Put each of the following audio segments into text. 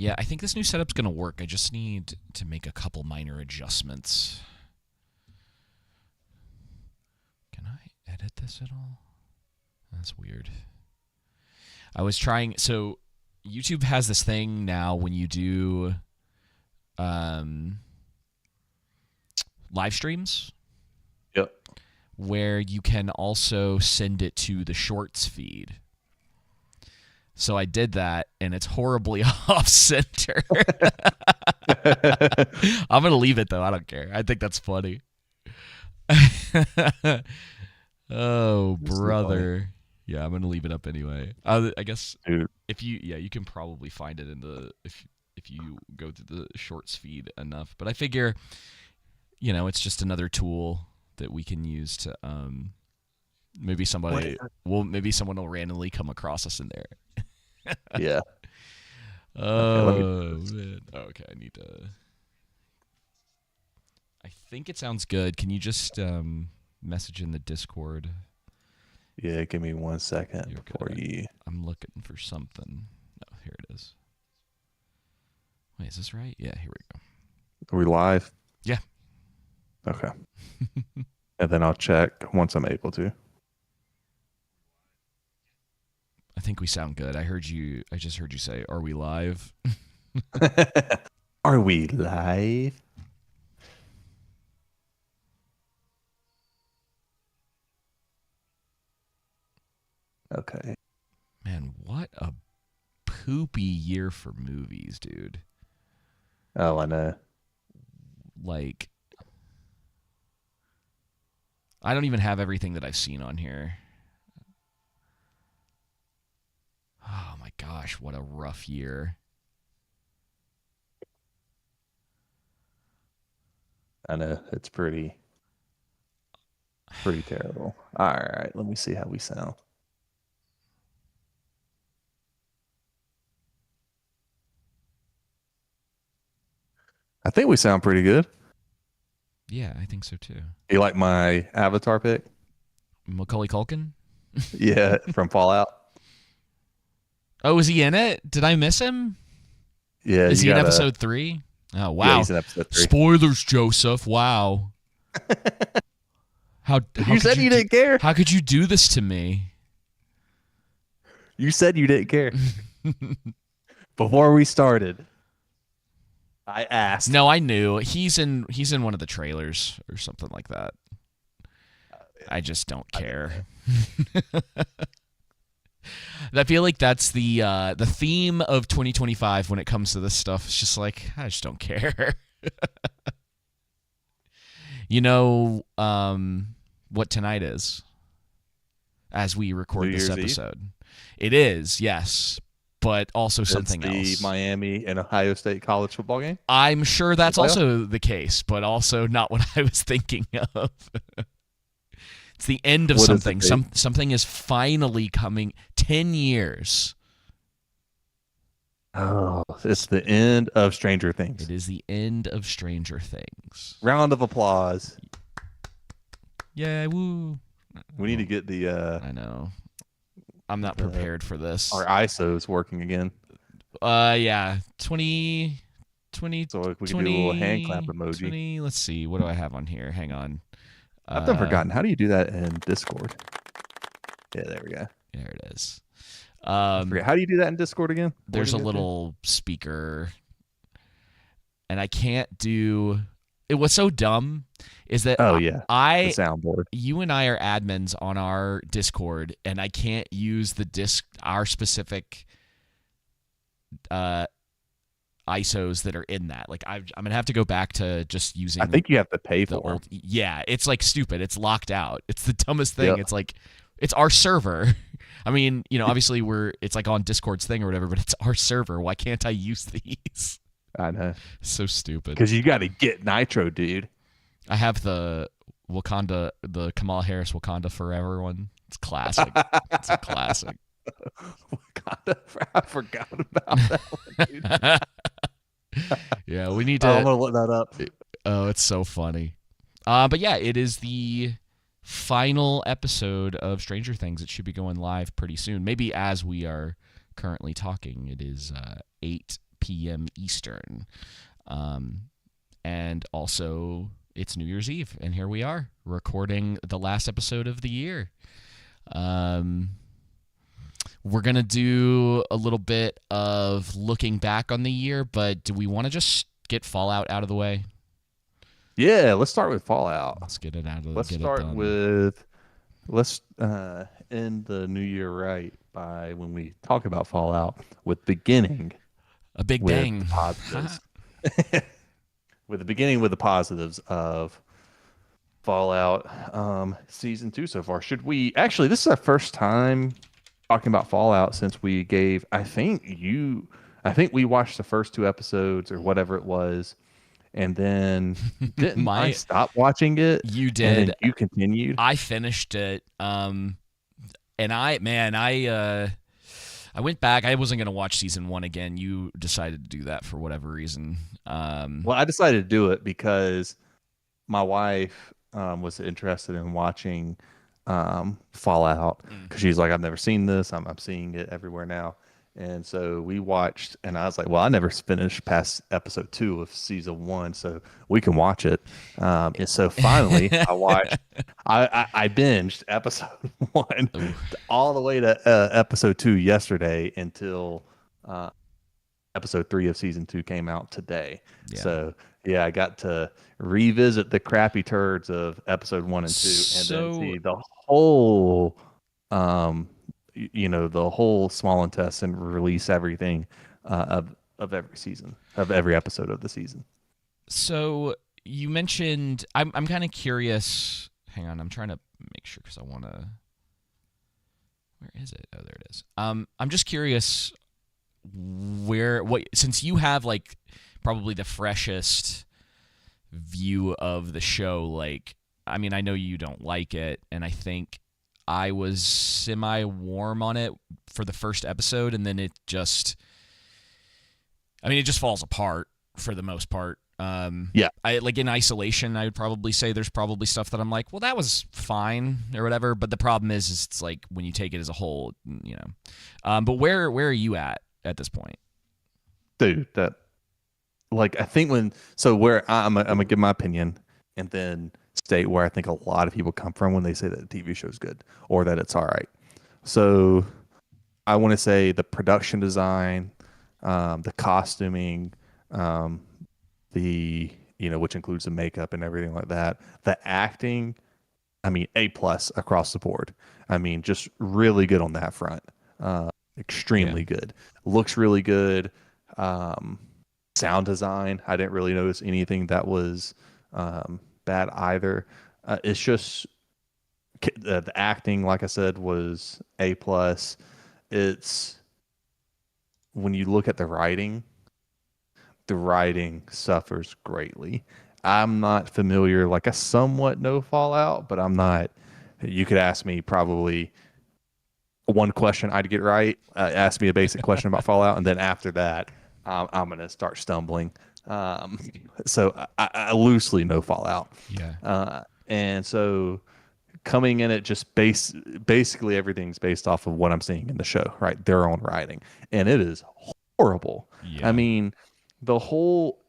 Yeah, I think this new setup's going to work. I just need to make a couple minor adjustments. Can I edit this at all? That's weird. I was trying... So, YouTube has this thing now when you do live streams. Yep. Where you can also send it to the Shorts feed. So I did that, and it's horribly off-center. I'm going to leave it, though. I don't care. I think that's funny. Oh, brother. Yeah, I'm going to leave it up anyway. I guess if you can probably find it in the if you go through the Shorts feed enough. But I figure, it's just another tool that we can use to maybe someone will randomly come across us in there. Yeah. Oh, man. Okay, I need to... I think it sounds good. Can you just message in the Discord? Yeah, give me 1 second before you... I'm looking for something. No, here it is. Wait, is this right? Yeah, here we go. Are we live? Yeah. Okay. And then I'll check once I'm able to. I think we sound good. I just heard you say, "Are we live?" Are we live? Okay. Man, what a poopy year for movies, dude. Oh, I know. Like, I don't even have everything that I've seen on here. Oh my gosh, what a rough year. I know, it's pretty terrible. All right, let me see how we sound. I think we sound pretty good. Yeah, I think so too. You like my avatar pick? Macaulay Culkin? Yeah, from Fallout. Oh, is he in it? Did I miss him? Yeah. Is he in episode 3? Oh, wow. Yeah, he's in episode 3. Spoilers, Joseph. Wow. How you said you didn't care. How could you do this to me? You said you didn't care. Before we started, I asked. No, I knew. He's in one of the trailers or something like that. I just don't care. I feel like that's the theme of 2025 when it comes to this stuff. It's just like, I just don't care. What tonight is as we record this episode. It is, yes, but also something else. The Miami and Ohio State college football game? I'm sure that's also the case, but also not what I was thinking of. It's the end of something. Something is finally coming. 10 years. Oh, it's the end of Stranger Things. It is the end of Stranger Things. Round of applause. Yeah, woo. We need to get the... I know. I'm not prepared for this. Our ISO's working again. Yeah. 20... So we can do a little hand clap emoji. Let's see. What do I have on here? Hang on. I've never forgotten. How do you do that in Discord? Yeah, there we go. There it is. How do you do that in Discord again? There's a little speaker, and I can't do it. What's so dumb is that the soundboard. You and I are admins on our Discord, and I can't use our specific ISOs that are in that. Like I'm gonna have to go back to just using. I think you have to pay for old. Yeah, it's like stupid. It's locked out. It's the dumbest thing. Yep. It's like it's our server. I mean, obviously it's like on Discord's thing or whatever, but it's our server. Why can't I use these? I know. So stupid. Because you got to get Nitro, dude. I have the Wakanda, the Kamala Harris Wakanda Forever one. It's classic. It's a classic. Wakanda, I forgot about that one, dude. Yeah, we need to. I'm gonna look that up. Oh, it's so funny. But yeah, it is the final episode of Stranger Things. It should be going live pretty soon. Maybe as we are currently talking. It is 8 p.m. Eastern. And also, it's New Year's Eve, and here we are recording the last episode of the year. We're going to do a little bit of looking back on the year, but do we want to just get Fallout out of the way? Yeah, let's start with Fallout. Let's get it out of Let's get start it done. with let's end the new year right by when we talk about Fallout with beginning a big with bang. The positives. With the beginning with the positives of Fallout season 2 so far. Should we actually, this is our first time talking about Fallout since we gave, I think we watched the first 2 episodes or whatever it was, and then didn't I stop watching it? You did. And then you continued. I finished it. And I went back. I wasn't going to watch season 1 again. You decided to do that for whatever reason. Well, I decided to do it because my wife was interested in watching Fallout because she's like, I've never seen this. I'm seeing it everywhere now. And so we watched, and I was like, well, I never finished past episode 2 of season 1, so we can watch it. And so finally, I watched, I binged episode 1 all the way to episode 2 yesterday until episode 3 of season 2 came out today. Yeah. So yeah, I got to revisit the crappy turds of episode 1 and 2, and then see the whole the whole small intestine release everything of every season, of every episode of the season. So you mentioned, I'm kind of curious. Hang on, I'm trying to make sure because I want to. Where is it? Oh, there it is. I'm just curious since you have like probably the freshest view of the show. Like, I mean, I know you don't like it, and I think I was semi-warm on it for the first episode, and then it just falls apart for the most part. Yeah. I like in isolation, I would probably say there's probably stuff that I'm like, well, that was fine or whatever. But the problem is it's like when you take it as a whole, But where are you at this point? Dude, that like I think where I'm gonna give my opinion and then state where I think a lot of people come from when they say that the TV show is good or that it's all right. So I want to say the production design, the costuming, which includes the makeup and everything like that. The acting, I mean, A+ across the board. I mean, just really good on that front. Extremely good. Looks really good. Sound design, I didn't really notice anything that was bad either. It's just the acting, like I said, was A+. It's when you look at the writing suffers greatly. I'm not familiar, like I somewhat know Fallout, but I'm not. You could ask me probably one question I'd get right. Ask me a basic question about Fallout, and then after that, I'm going to start stumbling. So I loosely know Fallout. Yeah. And so coming in it just basically everything's based off of what I'm seeing in the show, right? Their own writing. And it is horrible. Yeah. I mean, the whole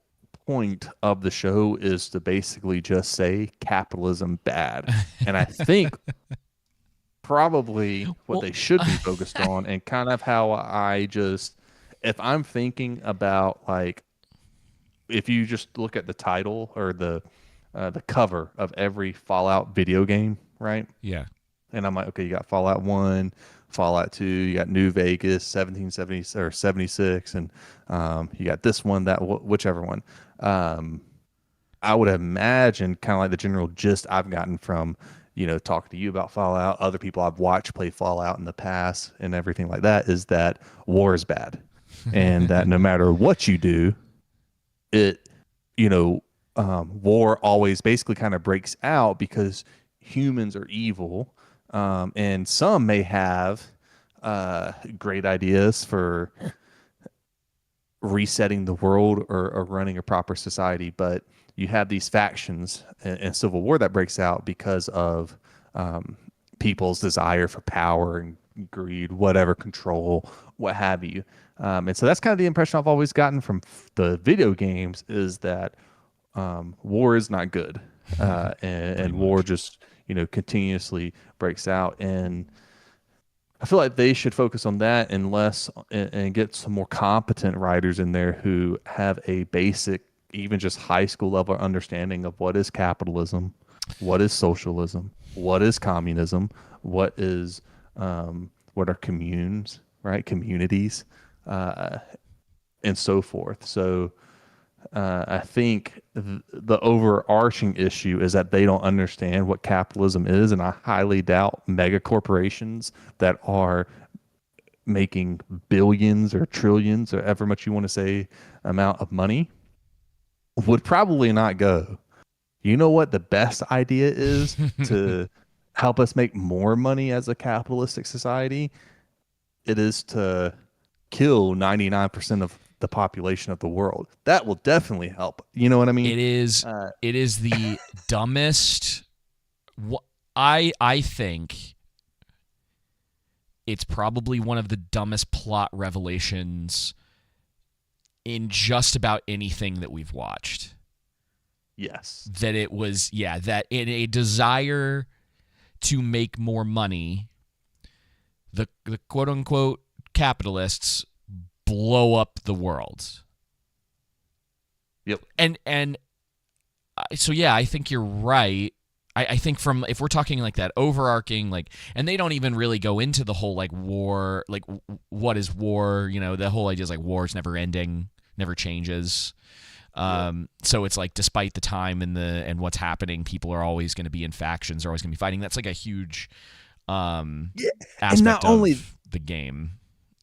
point of the show is to basically just say capitalism bad. And I think probably what they should be focused on, and kind of how if I'm thinking about, like, if you just look at the title or the cover of every Fallout video game, right? Yeah. And I'm like, okay, you got Fallout 1, Fallout 2, you got New Vegas, 1770 or 76, and you got this one, whichever one. I would imagine kind of like the general gist I've gotten from, talking to you about Fallout, other people I've watched play Fallout in the past and everything like that, is that war is bad. And that no matter what you do, war always basically kind of breaks out because humans are evil. And some may have great ideas for resetting the world or running a proper society, but you have these factions and civil war that breaks out because of people's desire for power and greed, whatever, control, what have you. And so that's kind of the impression I've always gotten from the video games is that war is not good, Pretty and war much. just continuously breaks out. And I feel like they should focus on that and get some more competent writers in there who have a basic, even just high school level understanding of what is capitalism, what is socialism, what is communism, what are communes, right? Communities, uh, and so forth. So I think the overarching issue is that they don't understand what capitalism is, and I highly doubt mega corporations that are making billions or trillions or ever much you want to say amount of money would probably not go. You know what the best idea is to help us make more money as a capitalistic society? It is to kill 99% of the population of the world. That will definitely help. You know what I mean? It is Uh, it is the dumbest. I think it's probably one of the dumbest plot revelations in just about anything that we've watched. yes. That it was, that in a desire to make more money, the quote unquote capitalists blow up the world. Yep. And so yeah, I think you're right. I think from, if we're talking like that overarching, like, and they don't even really go into the whole like war, like what is war? The whole idea is like war is never ending, never changes. So it's like, despite the time and what's happening, people are always going to be in factions, are always going to be fighting. That's like a huge Yeah. And aspect of the game.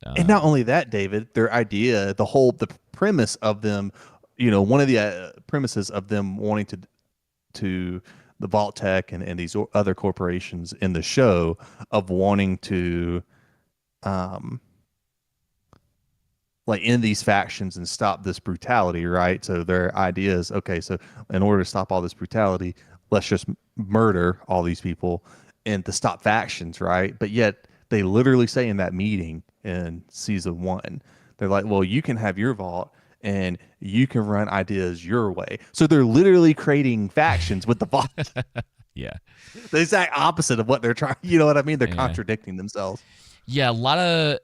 And not only that, David, their idea, the premise of them, one of the premises of them wanting to the Vault Tech and these other corporations in the show of wanting to, like end these factions and stop this brutality, right? So their idea is, okay, so in order to stop all this brutality, let's just murder all these people and to stop factions, right? But yet they literally say in that meeting in season 1, they're like, well, you can have your vault and you can run ideas your way. So they're literally creating factions with the vault. Yeah. The exact opposite of what they're trying. You know what I mean? They're Yeah. contradicting themselves. Yeah, a lot of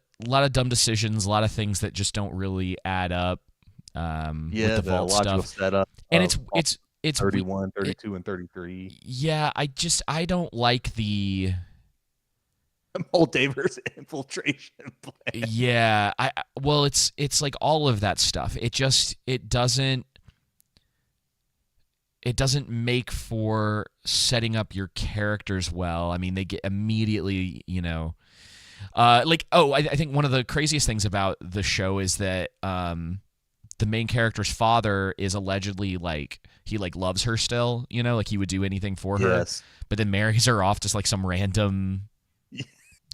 dumb decisions, a lot of things that just don't really add up. With the vault logical stuff, setup. And it's 31, 32, and 33. Yeah, I don't like the Moldaver's infiltration plan. Yeah, well, it's like all of that stuff. It doesn't make for setting up your characters well. I mean, they get immediately, I think one of the craziest things about the show is that the main character's father is allegedly like, he like loves her still, like he would do anything for her. Yes. But then marries her off just like some random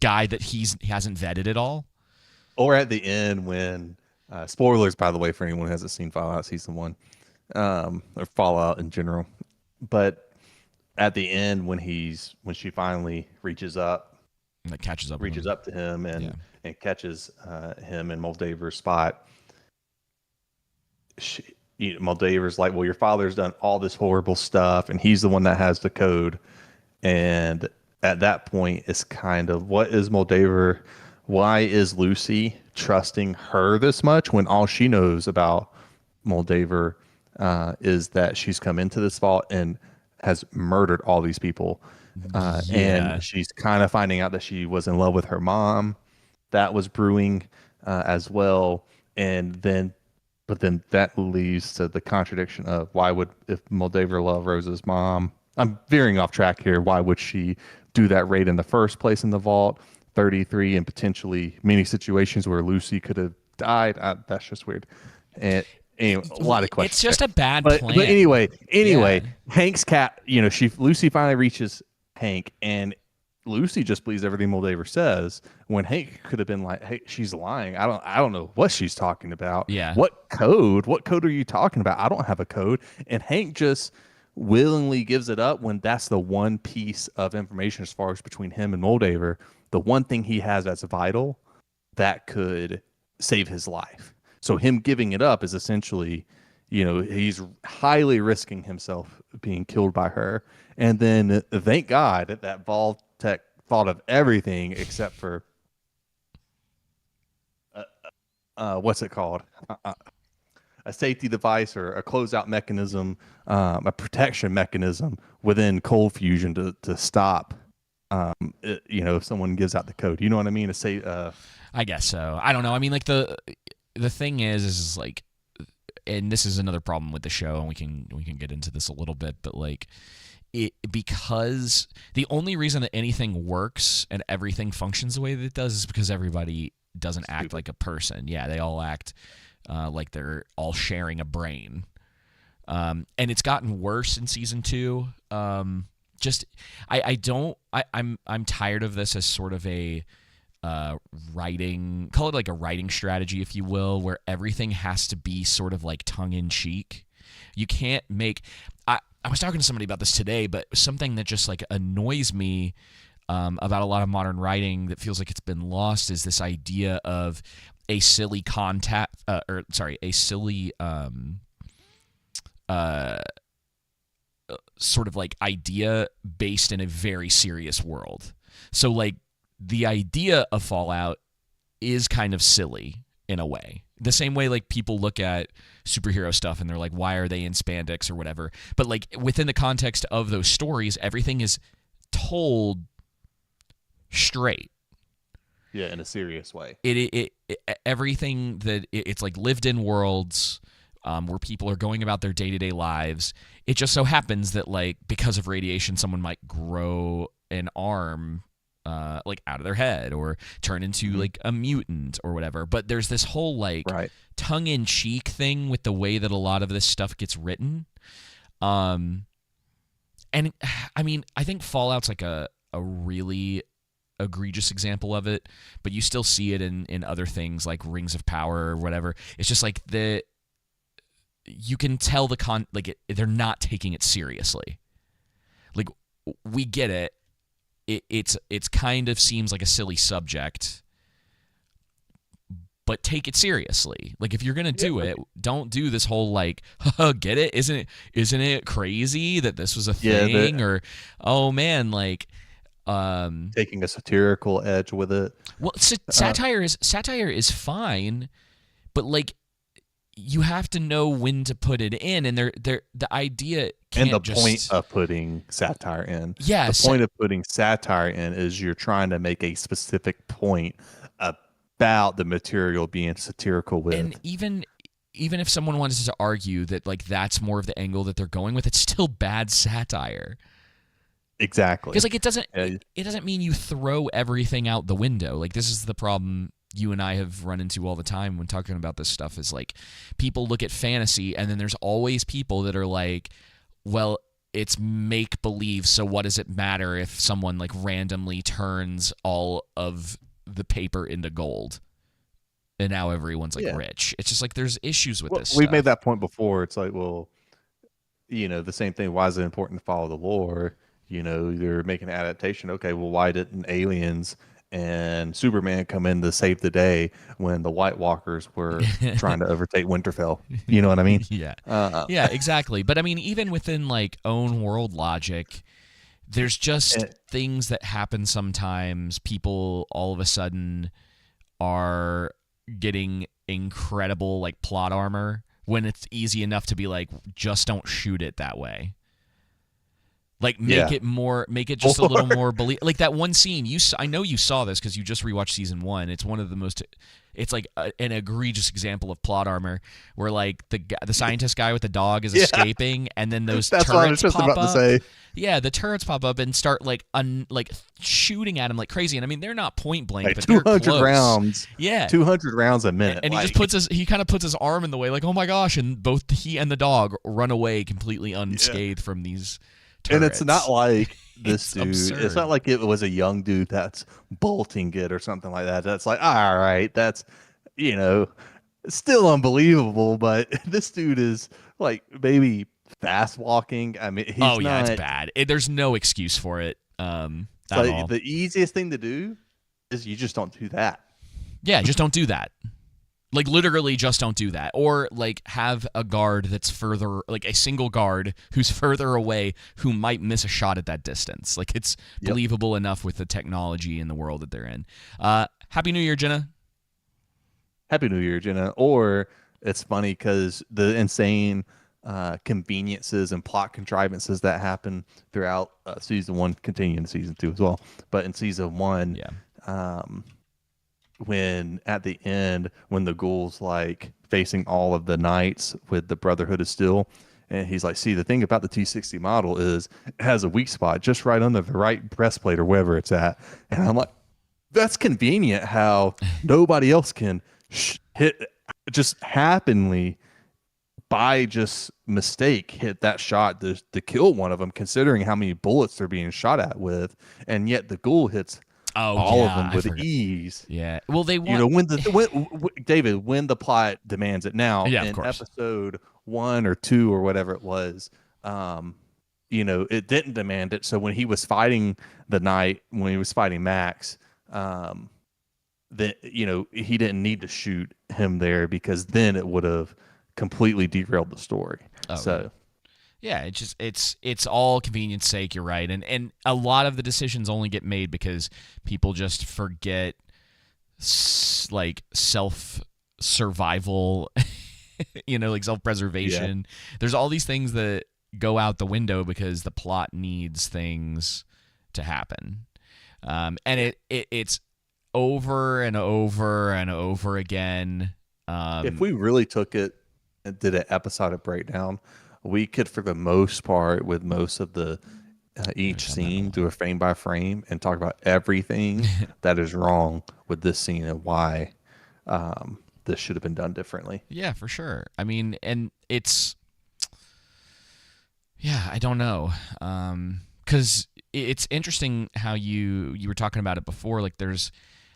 guy that he hasn't vetted at all. Or at the end when spoilers, by the way, for anyone who hasn't seen Fallout season 1, or Fallout in general. But at the end when she finally reaches up to him and catches him in Moldaver's spot, Moldaver's like, well, your father's done all this horrible stuff and he's the one that has the code. And at that point, it's kind of, what is Moldaver? Why is Lucy trusting her this much when all she knows about Moldaver is that she's come into this vault and has murdered all these people? And she's kind of finding out that she was in love with her mom. That was brewing as well. But then that leads to the contradiction of if Moldaver loved Rose's mom, I'm veering off track here, why would she do that raid in the first place in the vault 33 and potentially many situations where Lucy could have died? That's just weird. And anyway, a lot of questions. It's just a bad plan. But anyway, yeah. Hank's cat, Lucy finally reaches Hank and Lucy just believes everything Moldaver says when Hank could have been like, hey, she's lying. I don't know what she's talking about. Yeah. What code are you talking about? I don't have a code. And Hank just willingly gives it up when that's the one piece of information as far as between him and Moldaver the one thing he has that's vital that could save his life. So him giving it up is essentially, he's highly risking himself being killed by her. And then thank God that Vault-Tec thought of everything except for what's it called? A safety device or a closeout mechanism, a protection mechanism within cold fusion to stop. If someone gives out the code, you know what I mean? To say, I guess so. I don't know. I mean, like the thing is like, and this is another problem with the show, and we can get into this a little bit, but like because the only reason that anything works and everything functions the way that it does is because everybody doesn't act like a person. Yeah, they all act like they're all sharing a brain. And it's gotten worse in season 2. I'm tired of this as sort of a writing, call it like a writing strategy, if you will, where everything has to be sort of like tongue in cheek. You can't make. I was talking to somebody about this today, but something that just like annoys me about a lot of modern writing that feels like it's been lost is this idea of a silly sort of like idea based in a very serious world. So like the idea of Fallout is kind of silly in a way. The same way like people look at superhero stuff and they're like, why are they in spandex or whatever? But like within the context of those stories, everything is told straight. Yeah, in a serious way. Everything that it's like lived in worlds where people are going about their day-to-day lives. It just so happens that like because of radiation, someone might grow an arm like out of their head or turn into like a mutant or whatever. But there's this whole like tongue-in-cheek thing with the way that a lot of this stuff gets written. And I mean, I think Fallout's like a really egregious example of it, but you still see it in other things like Rings of Power or whatever. It's just like you can tell they're not taking it seriously. Like we get it. It's kind of seems like a silly subject, but take it seriously. Like if you're gonna do it, don't do this whole like, get it? Isn't it crazy that this was a thing? Or oh man, like taking a satirical edge with it. Well, satire is fine, but like you have to know when to put it in, and the idea can't and the point of putting satire in. Yeah, the point of putting satire in is you're trying to make a specific point about the material being satirical with. And even if someone wanted to argue that like that's more of the angle that they're going with, it's still bad satire. Exactly. Because like it doesn't mean you throw everything out the window. Like this is the problem you and I have run into all the time when talking about this stuff is like people look at fantasy and then there's always people that are like, well, it's make believe, so what does it matter if someone like randomly turns all of the paper into gold and now everyone's like rich? It's just like there's issues with this we've stuff. made that point before. It's like, well, the same thing. Why is it important to follow the lore? You're making an adaptation. Okay, well, why didn't aliens and Superman come in to save the day when the White Walkers were trying to overtake Winterfell? You know what I mean? Yeah. Yeah, exactly. But I mean, even within like own world logic, there's just things that happen sometimes. People all of a sudden are getting incredible like plot armor when it's easy enough to be like, just don't shoot it that way. Like make it just a little more like that one scene I know you saw this because you just rewatched season 1. It's one of the most, it's like an egregious example of plot armor where like the scientist guy with the dog is escaping and then those turrets what I was just pop about up. To say. Yeah, the turrets pop up and start like shooting at him like crazy. And I mean they're not point blank, like but 200 they're close. rounds. Yeah, 200 rounds a minute. And he just kind of puts his arm in the way, like oh my gosh, and both he and the dog run away completely unscathed from these. Turrets. And it's not like this dude. Absurd. It's not like it was a young dude that's bolting it or something like that. That's like, all right, that's still unbelievable. But this dude is like maybe fast walking. I mean, it's bad. There's no excuse for it. At like all. The easiest thing to do is you just don't do that. Yeah, just don't do that. Like, literally just don't do that. Or, like, have a guard that's further, like, a single guard who's further away who might miss a shot at that distance. Like, it's believable enough with the technology in the world that they're in. Happy New Year, Jenna. Happy New Year, Jenna. Or it's funny because the insane conveniences and plot contrivances that happen throughout season 1 continue in season 2 as well. But in season 1, when at the end, when the ghoul's like facing all of the knights with the Brotherhood of Steel, and he's like, see, the thing about the T60 model is it has a weak spot just right under the right breastplate or wherever it's at. And I'm like, that's convenient how nobody else can hit, just happenly by just mistake hit that shot to kill one of them, considering how many bullets they're being shot at with. And yet the ghoul hits all of them with ease. Yeah. Well, they want, David, when the plot demands it. Now, in episode 1 or 2 or whatever it was, it didn't demand it. So when he was fighting the knight, when he was fighting Max, that he didn't need to shoot him there, because then it would have completely derailed the story. Yeah, it's all convenience sake. You're right, and a lot of the decisions only get made because people just forget like self survival, like self preservation. Yeah. There's all these things that go out the window because the plot needs things to happen, and it's over and over and over again. If we really took it and did an episodic breakdown, we could, for the most part, with most of the each scene, do a frame by frame and talk about everything that is wrong with this scene and why this should have been done differently. Yeah, for sure. I mean, and it's, I don't know, because it's interesting how you were talking about it before. Like, there's,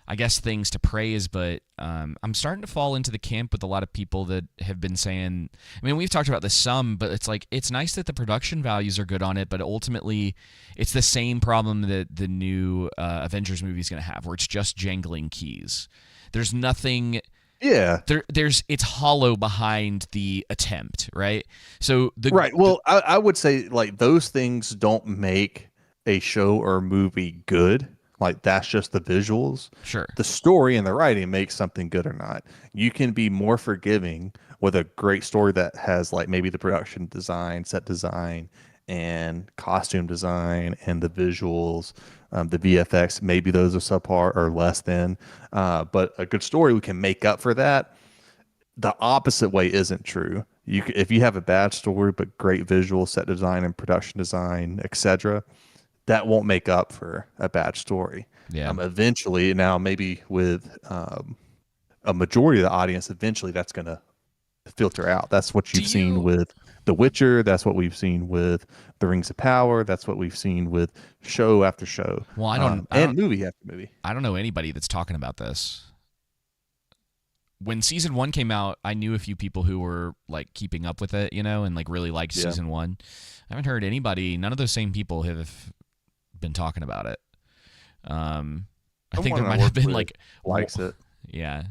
I guess, things to praise, but I'm starting to fall into the camp with a lot of people that have been saying, I mean, we've talked about this some, but it's like, it's nice that the production values are good on it, but ultimately it's the same problem that the new Avengers movie is going to have, where it's just jangling keys. There's nothing... Yeah. It's hollow behind the attempt, right? So Right. Well, I would say, like, those things don't make a show or movie good. Like, that's just the visuals. Sure. The story and the writing makes something good or not. You can be more forgiving with a great story that has, like, maybe the production design, set design, and costume design, and the visuals, the VFX. Maybe those are subpar or less than. But a good story, we can make up for that. The opposite way isn't true. If you have a bad story but great visual, set design, and production design, etc., that won't make up for a bad story. Yeah. Eventually, now maybe with a majority of the audience, eventually that's going to filter out. That's what you've seen with The Witcher. That's what we've seen with The Rings of Power. That's what we've seen with show after show. Well, I don't movie after movie. I don't know anybody that's talking about this. When season 1 came out, I knew a few people who were, like, keeping up with it, and, like, really liked season 1. I haven't heard anybody. None of those same people have been talking about it. I think there might have been, like, likes it. Yeah.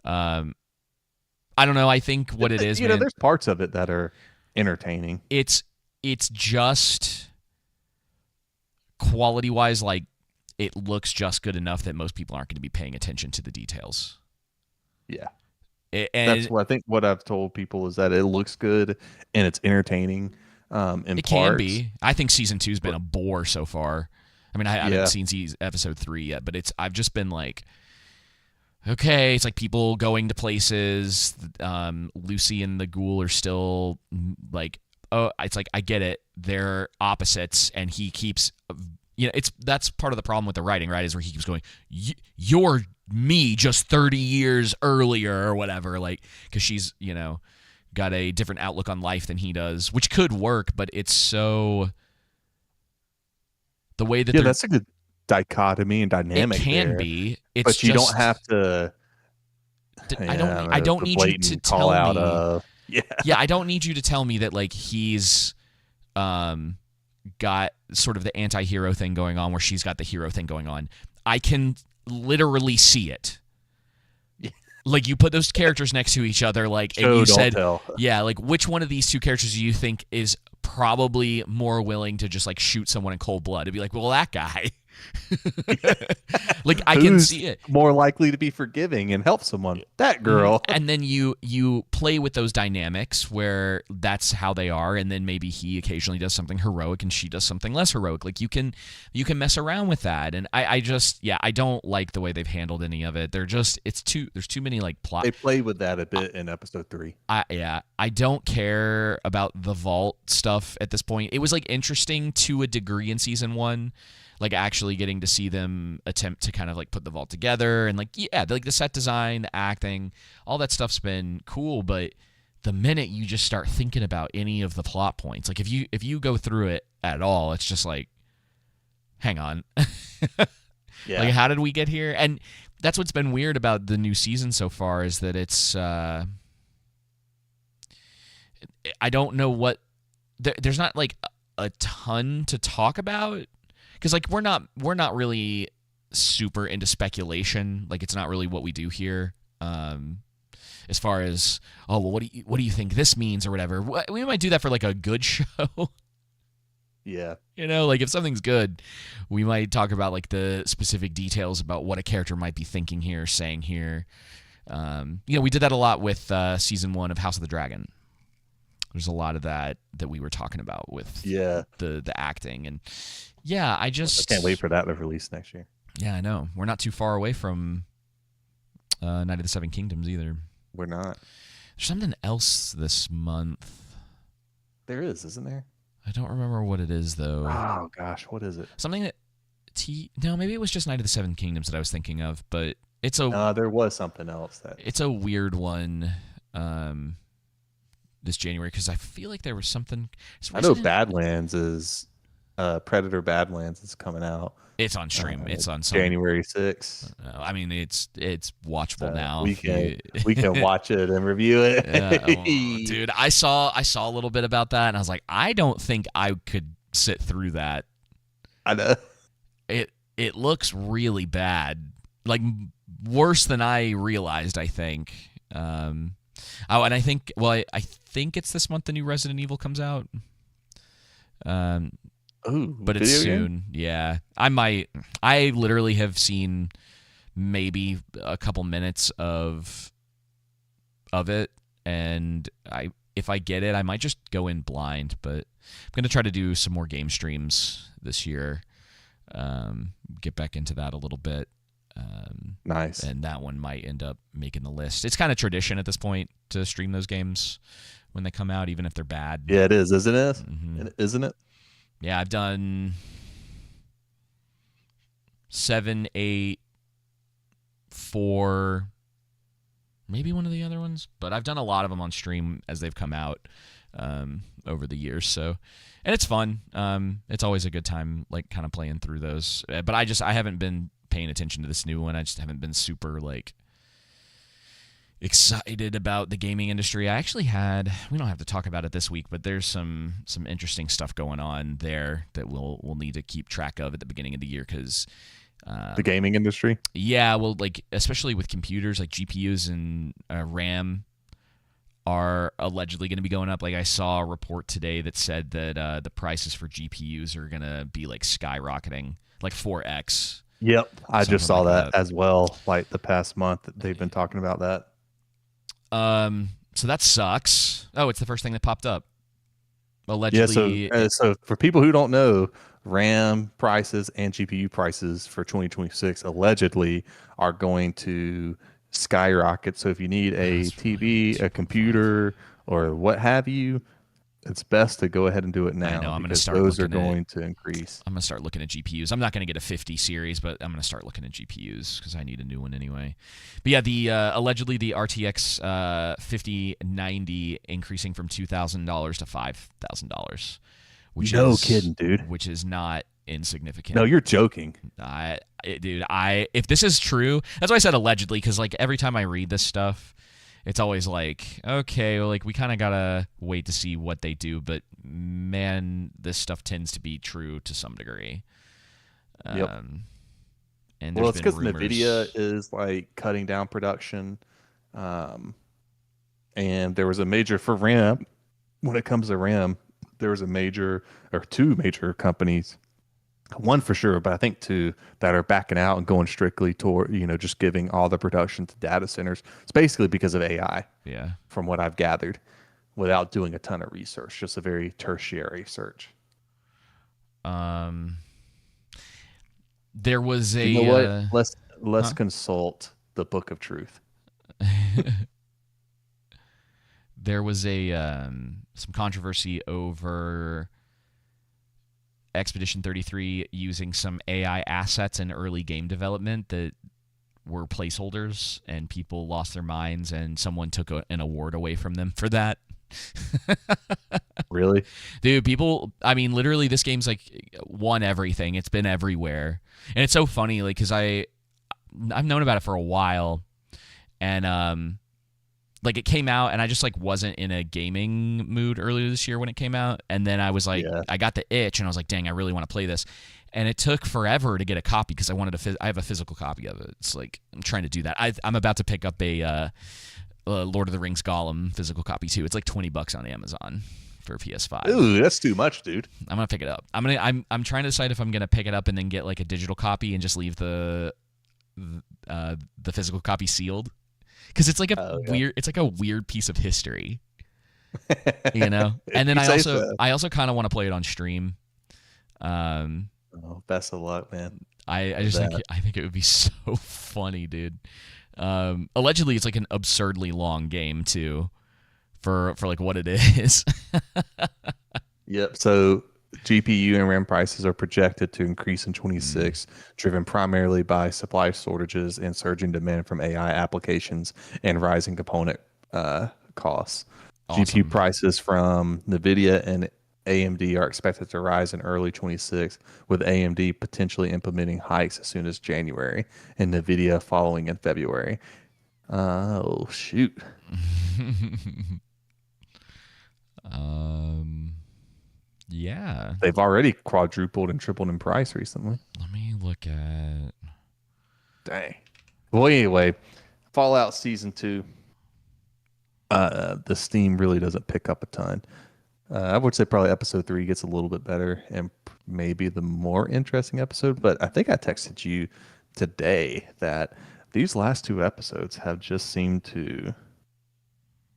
I don't know. I think what it is, man, there's parts of it that are entertaining. It's just quality-wise, like, it looks just good enough that most people aren't going to be paying attention to the details. Yeah. And that's what I think. What I've told people is that it looks good and it's entertaining. It can be. I think season 2's been a bore so far. I mean, I haven't seen episode 3 yet, but I've just been like, okay, it's like people going to places. Lucy and the ghoul are still like, oh, it's like, I get it. They're opposites, and he keeps, that's part of the problem with the writing, right? Is where he keeps going, you're me just 30 years earlier or whatever, like, because she's, got a different outlook on life than he does, which could work, but it's so, the way that that's a good dichotomy and dynamic. It can be. It's but you don't have to. I don't need you to tell me. I don't need you to tell me that, like, he's got sort of the anti-hero thing going on where she's got the hero thing going on. I can literally see it. Yeah. Like, you put those characters next to each other, like, and Show, you don't said, tell. yeah, like, which one of these two characters do you think is probably more willing to just, like, shoot someone in cold blood? It'd be like, well, that guy. Like, I can see it. More likely to be forgiving and help someone? That girl. And then you play with those dynamics where that's how they are, and then maybe he occasionally does something heroic and she does something less heroic. Like, you can mess around with that. And I just, yeah, I don't like the way they've handled any of it. There's too many like plot. They played with that a bit in episode 3. I don't care about the vault stuff at this point. It was like interesting to a degree in season 1. Like, actually getting to see them attempt to kind of like put the vault together, and like, yeah, like the set design, the acting, all that stuff's been cool. But the minute you just start thinking about any of the plot points, like if you go through it at all, it's just like, hang on. Yeah. Like, how did we get here? And that's what's been weird about the new season so far, is that it's I don't know what there's not like a ton to talk about. Because, like, we're not really super into speculation. Like, it's not really what we do here. As far as, oh, well, what do you think this means or whatever. We might do that for like a good show. Yeah. You know, like if something's good, we might talk about like the specific details about what a character might be thinking here, saying here. You know, we did that a lot with season 1 of House of the Dragon. There's a lot of that we were talking about with the acting. And yeah, I can't wait for that to release next year. Yeah, I know. We're not too far away from Night of the Seven Kingdoms either. We're not. There's something else this month. There is, isn't there? I don't remember what it is, though. Oh, gosh. What is it? Something that... No, maybe it was just Night of the Seven Kingdoms that I was thinking of, but it's a... No, there was something else. It's a weird one this January, because I feel like there was something... I know Badlands is... Predator Badlands is coming out. It's on stream. It's on some... January 6th. I mean, it's watchable now. We can watch it and review it. Dude, I saw a little bit about that, and I was like, I don't think I could sit through that. I know. It looks really bad, like worse than I realized. I think. And I think, well, I think it's this month the new Resident Evil comes out. Ooh, but it's soon. Yeah, I literally have seen maybe a couple minutes of it, and if I get it, I might just go in blind. But I'm gonna try to do some more game streams this year. Get back into that a little bit. Nice. And that one might end up making the list. It's kind of tradition at this point to stream those games when they come out, even if they're bad. Yeah, it is, isn't it? Mm-hmm. Isn't it? Yeah, I've done 7, 8, 4, maybe one of the other ones, but I've done a lot of them on stream as they've come out over the years. So, and it's fun. It's always a good time, like kind of playing through those. But I haven't been paying attention to this new one. I just haven't been super like excited about the gaming industry. I actually we don't have to talk about it this week, but there's some interesting stuff going on there that we'll need to keep track of at the beginning of the year, because the gaming industry. Yeah, well, like especially with computers, like GPUs and RAM are allegedly going to be going up. Like I saw a report today that said that the prices for GPUs are going to be like skyrocketing, like 4x. Yep, I just saw that as well. Like the past month, they've been talking about that. So that sucks. Oh, it's the first thing that popped up. Allegedly. Yeah, so for people who don't know, RAM prices and GPU prices for 2026 allegedly are going to skyrocket. So if you need a TV, a computer, or what have you, it's best to go ahead and do it now. I know, I'm going to start those are going to increase. I'm going to start looking at GPUs. I'm not going to get a 50 series, but I'm going to start looking at GPUs because I need a new one anyway. But yeah, the allegedly the RTX 5090 increasing from $2,000 to $5,000. No kidding, dude. Which is not insignificant. No, you're joking. Dude, if this is true, that's why I said allegedly, because like every time I read this stuff, it's always like, okay, well, like we kind of gotta wait to see what they do, but man, this stuff tends to be true to some degree. Yep. and Well, there's it's been because NVIDIA rumors. is like cutting down production. Um, and there was a major for RAM. When it comes to RAM, there was a major or two major companies, one for sure, but I think two that are backing out and going strictly toward, just giving all the production to data centers. It's basically because of AI, Yeah. from what I've gathered, without doing a ton of research, just a very tertiary search. Um, there was You know what? a Let's huh? consult the Book of Truth. There was a some controversy over Expedition 33 using some AI assets in early game development that were placeholders, and people lost their minds, and someone took an award away from them for that. Really? Dude, people, I mean, literally, this game's like won everything. It's been everywhere, and it's so funny, like, because I've known about it for a while, and like it came out, and I just like wasn't in a gaming mood earlier this year when it came out, and then I was like, Yeah. I got the itch, and I was like, dang, I really want to play this, and it took forever to get a copy because I wanted to. I have a physical copy of it. It's like I'm trying to do that. I'm about to pick up a Lord of the Rings Gollum physical copy too. It's like $20 on Amazon for PS5. Ooh, that's too much, dude. I'm gonna pick it up. I'm trying to decide if I'm gonna pick it up and then get like a digital copy and just leave the physical copy sealed, because it's like a Oh, yeah. weird, it's like a weird piece of history, you know. If And then you I say also so. I also kind of want to play it on stream. Um, Oh, best of luck, man. I With just think that. I think it would be so funny, dude. Allegedly, it's like an absurdly long game too, for like what it is. Yep. So GPU and RAM prices are projected to increase in Mm, 26, driven primarily by supply shortages and surging demand from AI applications and rising component costs. GPU awesome. prices from NVIDIA and AMD are expected to rise in early 26, with AMD potentially implementing hikes as soon as January and NVIDIA following in February. Oh, shoot. um, yeah. They've already quadrupled and tripled in price recently. Let me look at. Dang. Well, anyway, Fallout Season 2, the Steam really doesn't pick up a ton. I would say probably episode 3 gets a little bit better and maybe the more interesting episode. But I think I texted you today that these last two episodes have just seemed to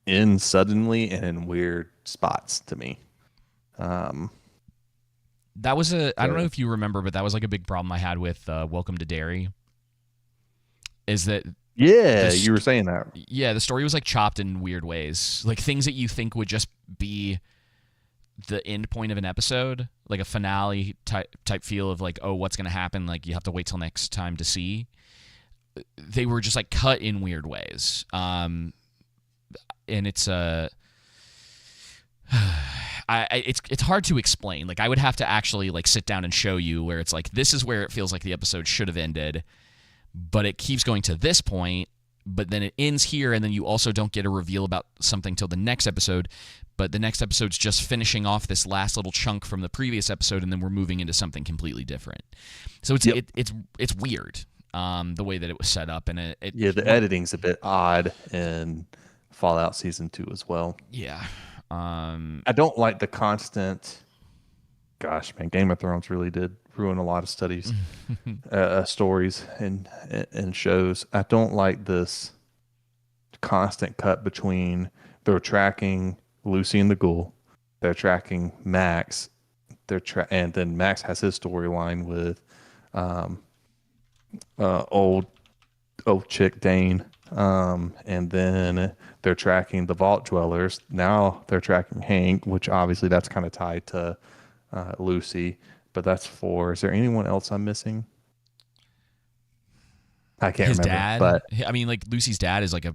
end suddenly and in weird spots to me. Um, That was a. I don't know so if you remember, but that was like a big problem I had with Welcome to Derry. Is that yeah, this? you were saying that. Yeah, the story was like chopped in weird ways, like things that you think would just be the end point of an episode, like a finale type feel of like, oh, what's gonna happen? Like you have to wait till next time to see. They were just like cut in weird ways, and it's it's hard to explain. Like I would have to actually like sit down and show you where it's like this is where it feels like the episode should have ended, but it keeps going to this point, but then it ends here, and then you also don't get a reveal about something till the next episode, but the next episode's just finishing off this last little chunk from the previous episode, and then we're moving into something completely different. So Yep. it's weird, the way that it was set up, and it Yeah, the editing's a bit odd in Fallout Season 2 as well. yeah. I don't like the constant. Gosh, man, Game of Thrones really did ruin a lot of stories and shows. I don't like this constant cut between they're tracking Lucy and the Ghoul, they're tracking Max, and then Max has his storyline with um, old chick Dane. And then they're tracking the Vault Dwellers. Now they're tracking Hank, which obviously that's kind of tied to Lucy. But that's four. Is there anyone else I'm missing? I can't His remember. dad. But I mean, like Lucy's dad is like a yeah,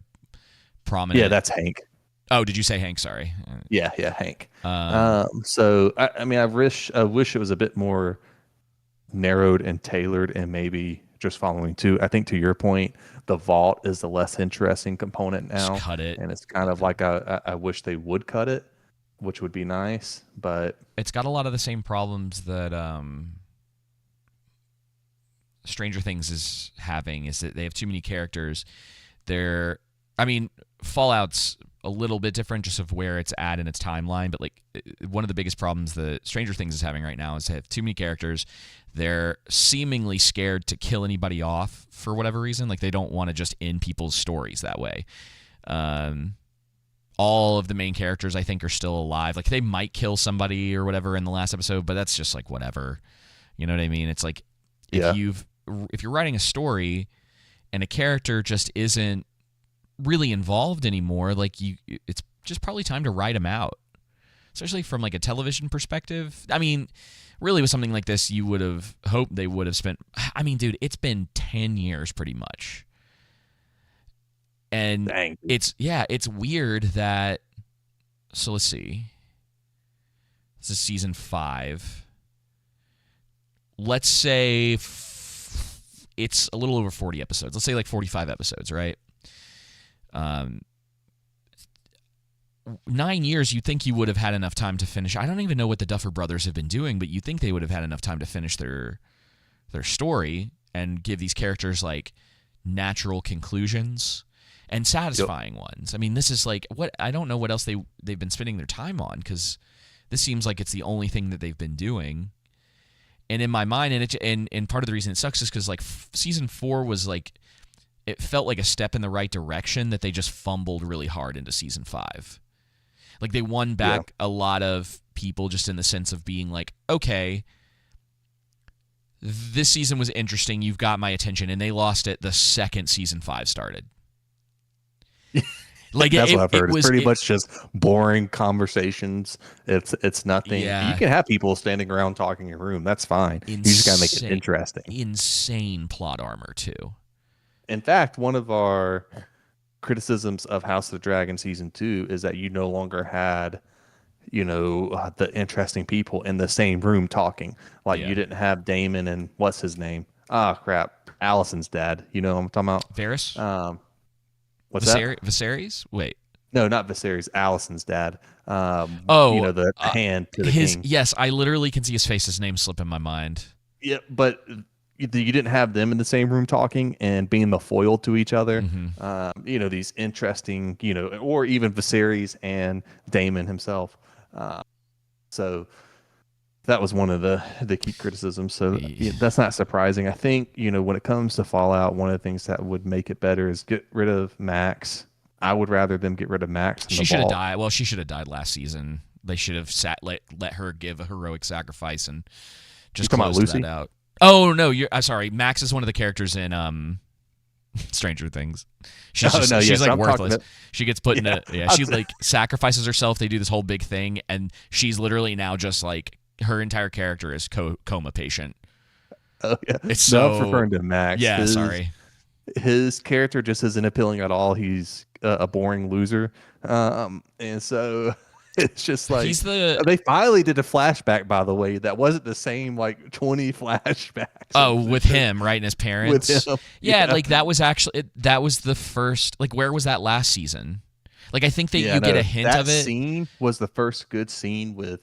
prominent. that's Hank. Oh, did you say Hank? Sorry. Yeah, Hank. Um, So I mean, I wish it was a bit more narrowed and tailored, and maybe just following too. I think to your point, the vault is the less interesting component just now, cut it. and it's kind of like I wish they would cut it, which would be nice. But It's got a lot of the same problems that Stranger Things is having is that they have too many characters. I mean, Fallout's a little bit different just of where it's at in its timeline, but like one of the biggest problems that Stranger Things is having right now is they have too many characters. They're seemingly scared to kill anybody off for whatever reason. Like they don't want to just end people's stories that way. All of the main characters, I think, are still alive. Like they might kill somebody or whatever in the last episode, but that's just like whatever. You know what I mean? It's like if you're writing a story and a character just isn't really involved anymore, like it's just probably time to write them out. Especially from like a television perspective. I mean, really with something like this, you would have hoped they would have spent. I mean, dude, it's been 10 years pretty much. And Dang. it's weird that. So let's see. This is season 5. Let's say it's a little over 40 episodes. Let's say like 45 episodes, right? 9 years, you'd think you would have had enough time to finish. I don't even know what the Duffer Brothers have been doing, but you'd think they would have had enough time to finish their story and give these characters like natural conclusions and satisfying ones. I mean, this is like what I don't know what else they've been spending their time on, because this seems like it's the only thing that they've been doing. And in my mind, and part of the reason it sucks is because like season 4 was like, it felt like a step in the right direction that they just fumbled really hard into season 5. Like they won back a lot of people just in the sense of being like, okay, this season was interesting. You've got my attention. And they lost it the second season 5 started. Like that's what I've heard. It's pretty much just boring conversations. It's nothing. Yeah. You can have people standing around talking in a room. That's fine. You just got to make it interesting. Insane plot armor, too. In fact, one of our criticisms of House of the Dragon season 2 is that you no longer had, the interesting people in the same room talking. Like you didn't have Damon and what's his name? Allison's dad. You know what I'm talking about? Varys? What's that? Viserys? Wait. No, not Viserys. Allison's dad. The hand to the king. Yes, I literally can see his face. His name slip in my mind. Yeah, but you didn't have them in the same room talking and being the foil to each other. Mm-hmm. These interesting, or even Viserys and Daemon himself. So that was one of the key criticisms. So that's not surprising. I think, when it comes to Fallout, one of the things that would make it better is get rid of Max. I would rather them get rid of Max. She should have died. Well, she should have died last season. They should have let her give a heroic sacrifice and just closed that out. Oh no, I'm sorry. Max is one of the characters in Stranger Things. She's like worthless. She gets put in she like sacrifices herself. They do this whole big thing, and she's literally now just like her entire character is coma patient. Oh yeah, it's so I'm referring to Max. Yeah, sorry. His character just isn't appealing at all. He's a boring loser, and so. It's just like they finally did a flashback, by the way. That wasn't the same like 20 flashbacks. Oh, with him, right? And his parents. With him. Yeah, like that was the first. Like, where was that last season? Like, I think that you get a hint of it. That scene was the first good scene with,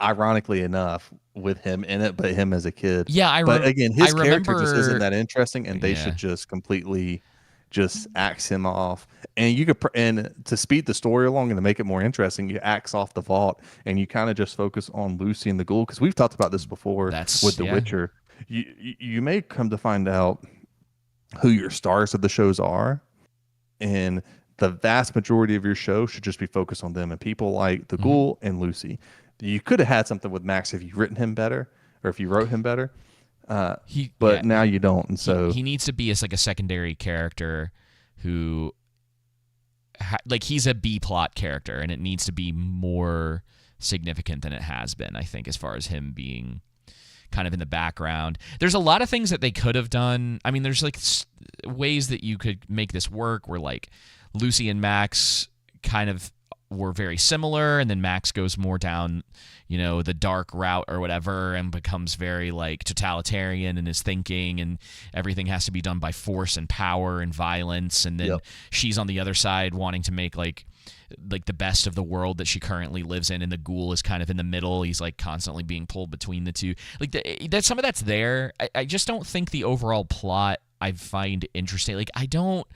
ironically enough, with him in it, but him as a kid. Yeah, but again, his character just isn't that interesting, and they should just completely just axe him off. And you could, and to speed the story along and to make it more interesting, you axe off the vault and you kind of just focus on Lucy and the Ghoul, because we've talked about this before with The Witcher. You may come to find out who your stars of the shows are, and the vast majority of your show should just be focused on them and people like the Ghoul and Lucy. You could have had something with Max if you'd written him better, or if you wrote him better. Now you don't, and so he needs to be like a secondary character who, like, he's a B plot character, and it needs to be more significant than it has been. I think, as far as him being kind of in the background, there's a lot of things that they could have done. I mean, there's like ways that you could make this work, where like Lucy and Max kind of were very similar, and then Max goes more down, the dark route or whatever, and becomes very like totalitarian in his thinking, and everything has to be done by force and power and violence. And then she's on the other side wanting to make like the best of the world that she currently lives in, and the ghoul is kind of in the middle. He's like constantly being pulled between the two. Like that, some of that's there. I just don't think the overall plot I find interesting. Like I don't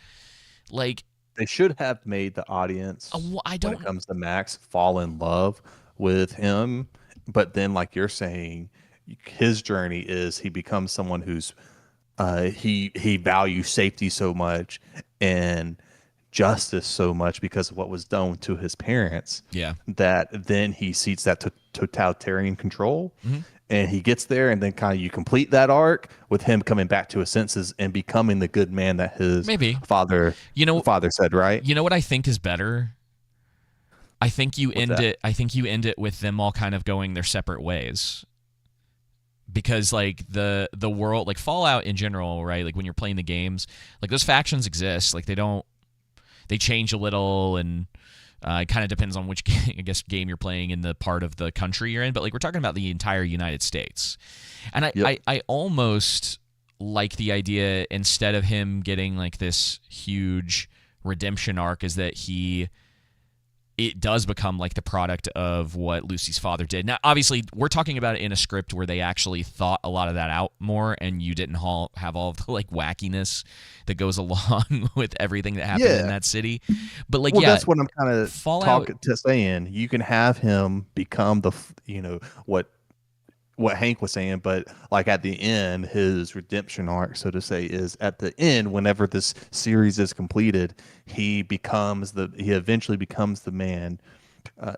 like. They should have made the audience, when it comes to Max, fall in love with him. But then, like you're saying, his journey is he becomes someone who's he values safety so much and justice so much because of what was done to his parents. Yeah. That then he seeks that totalitarian control. And he gets there, and then kind of you complete that arc with him coming back to his senses and becoming the good man that his father said, right? You know what I think is better? I think you end it with them all kind of going their separate ways. Because like the world, like Fallout in general, right? Like when you're playing the games, like those factions exist. Like they change a little, and it kind of depends on which game you're playing in the part of the country you're in. But like we're talking about the entire United States. And I almost like the idea, instead of him getting like this huge redemption arc, is that it does become like the product of what Lucy's father did. Now, obviously, we're talking about it in a script where they actually thought a lot of that out more, and you didn't have all of the like wackiness that goes along with everything that happened in that city. But like, that's what I'm kind of saying. You can have him become the, what Hank was saying, but like at the end, his redemption arc, so to say, is at the end. Whenever this series is completed, he eventually becomes the man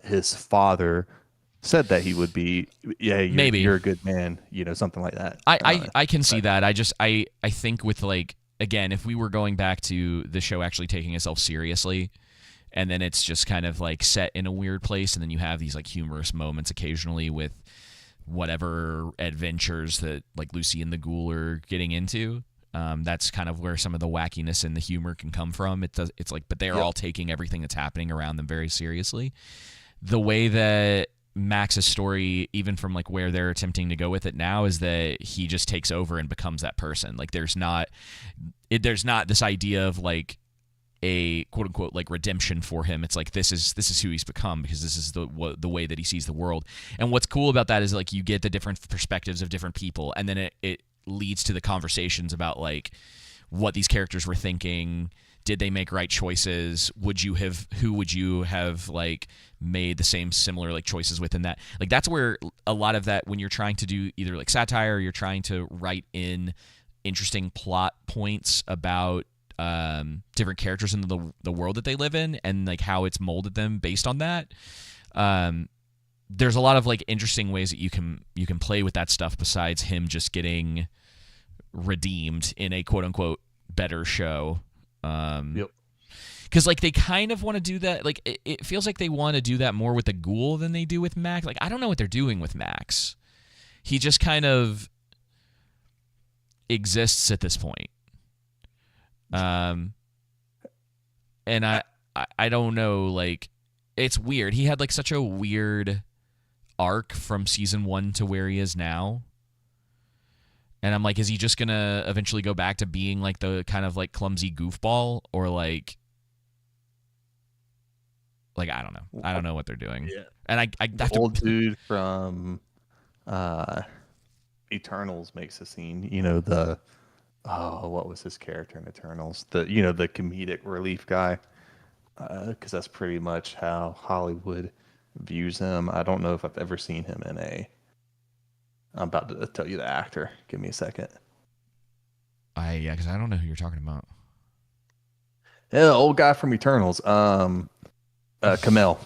his father said that he would be. You're a good man, something like that. I can see that. I think with like, again, if we were going back to the show actually taking itself seriously, and then it's just kind of like set in a weird place, and then you have these like humorous moments occasionally with whatever adventures that like Lucy and the ghoul are getting into. That's kind of where some of the wackiness and the humor can come from. It's like, but they're all taking everything that's happening around them very seriously. The way that Max's story, even from like where they're attempting to go with it now, is that he just takes over and becomes that person. Like there's not this idea of like a quote unquote like redemption for him. It's like this is who he's become, because this is the way that he sees the world. And what's cool about that is like you get the different perspectives of different people, and then it leads to the conversations about like what these characters were thinking. Did they make right choices? Who would you have like made the similar like choices within that? Like that's where a lot of that, when you're trying to do either like satire or you're trying to write in interesting plot points about different characters in the world that they live in, and like how it's molded them based on that. There's a lot of like interesting ways that you can play with that stuff besides him just getting redeemed in a quote unquote better show. Because like they kind of want to do that. Like it feels like they want to do that more with the ghoul than they do with Max. Like I don't know what they're doing with Max. He just kind of exists at this point. And I don't know, like it's weird. He had like such a weird arc from season 1 to where he is now. And I'm like, is he just gonna eventually go back to being like the kind of like clumsy goofball, or like I don't know. I don't know what they're doing. Yeah. And I have the old dude from Eternals makes a scene, what was his character in Eternals? The comedic relief guy, because that's pretty much how Hollywood views him. I don't know if I've ever seen him in a. I'm about to tell you the actor. Give me a second. Because I don't know who you're talking about. Yeah, old guy from Eternals. Kamel,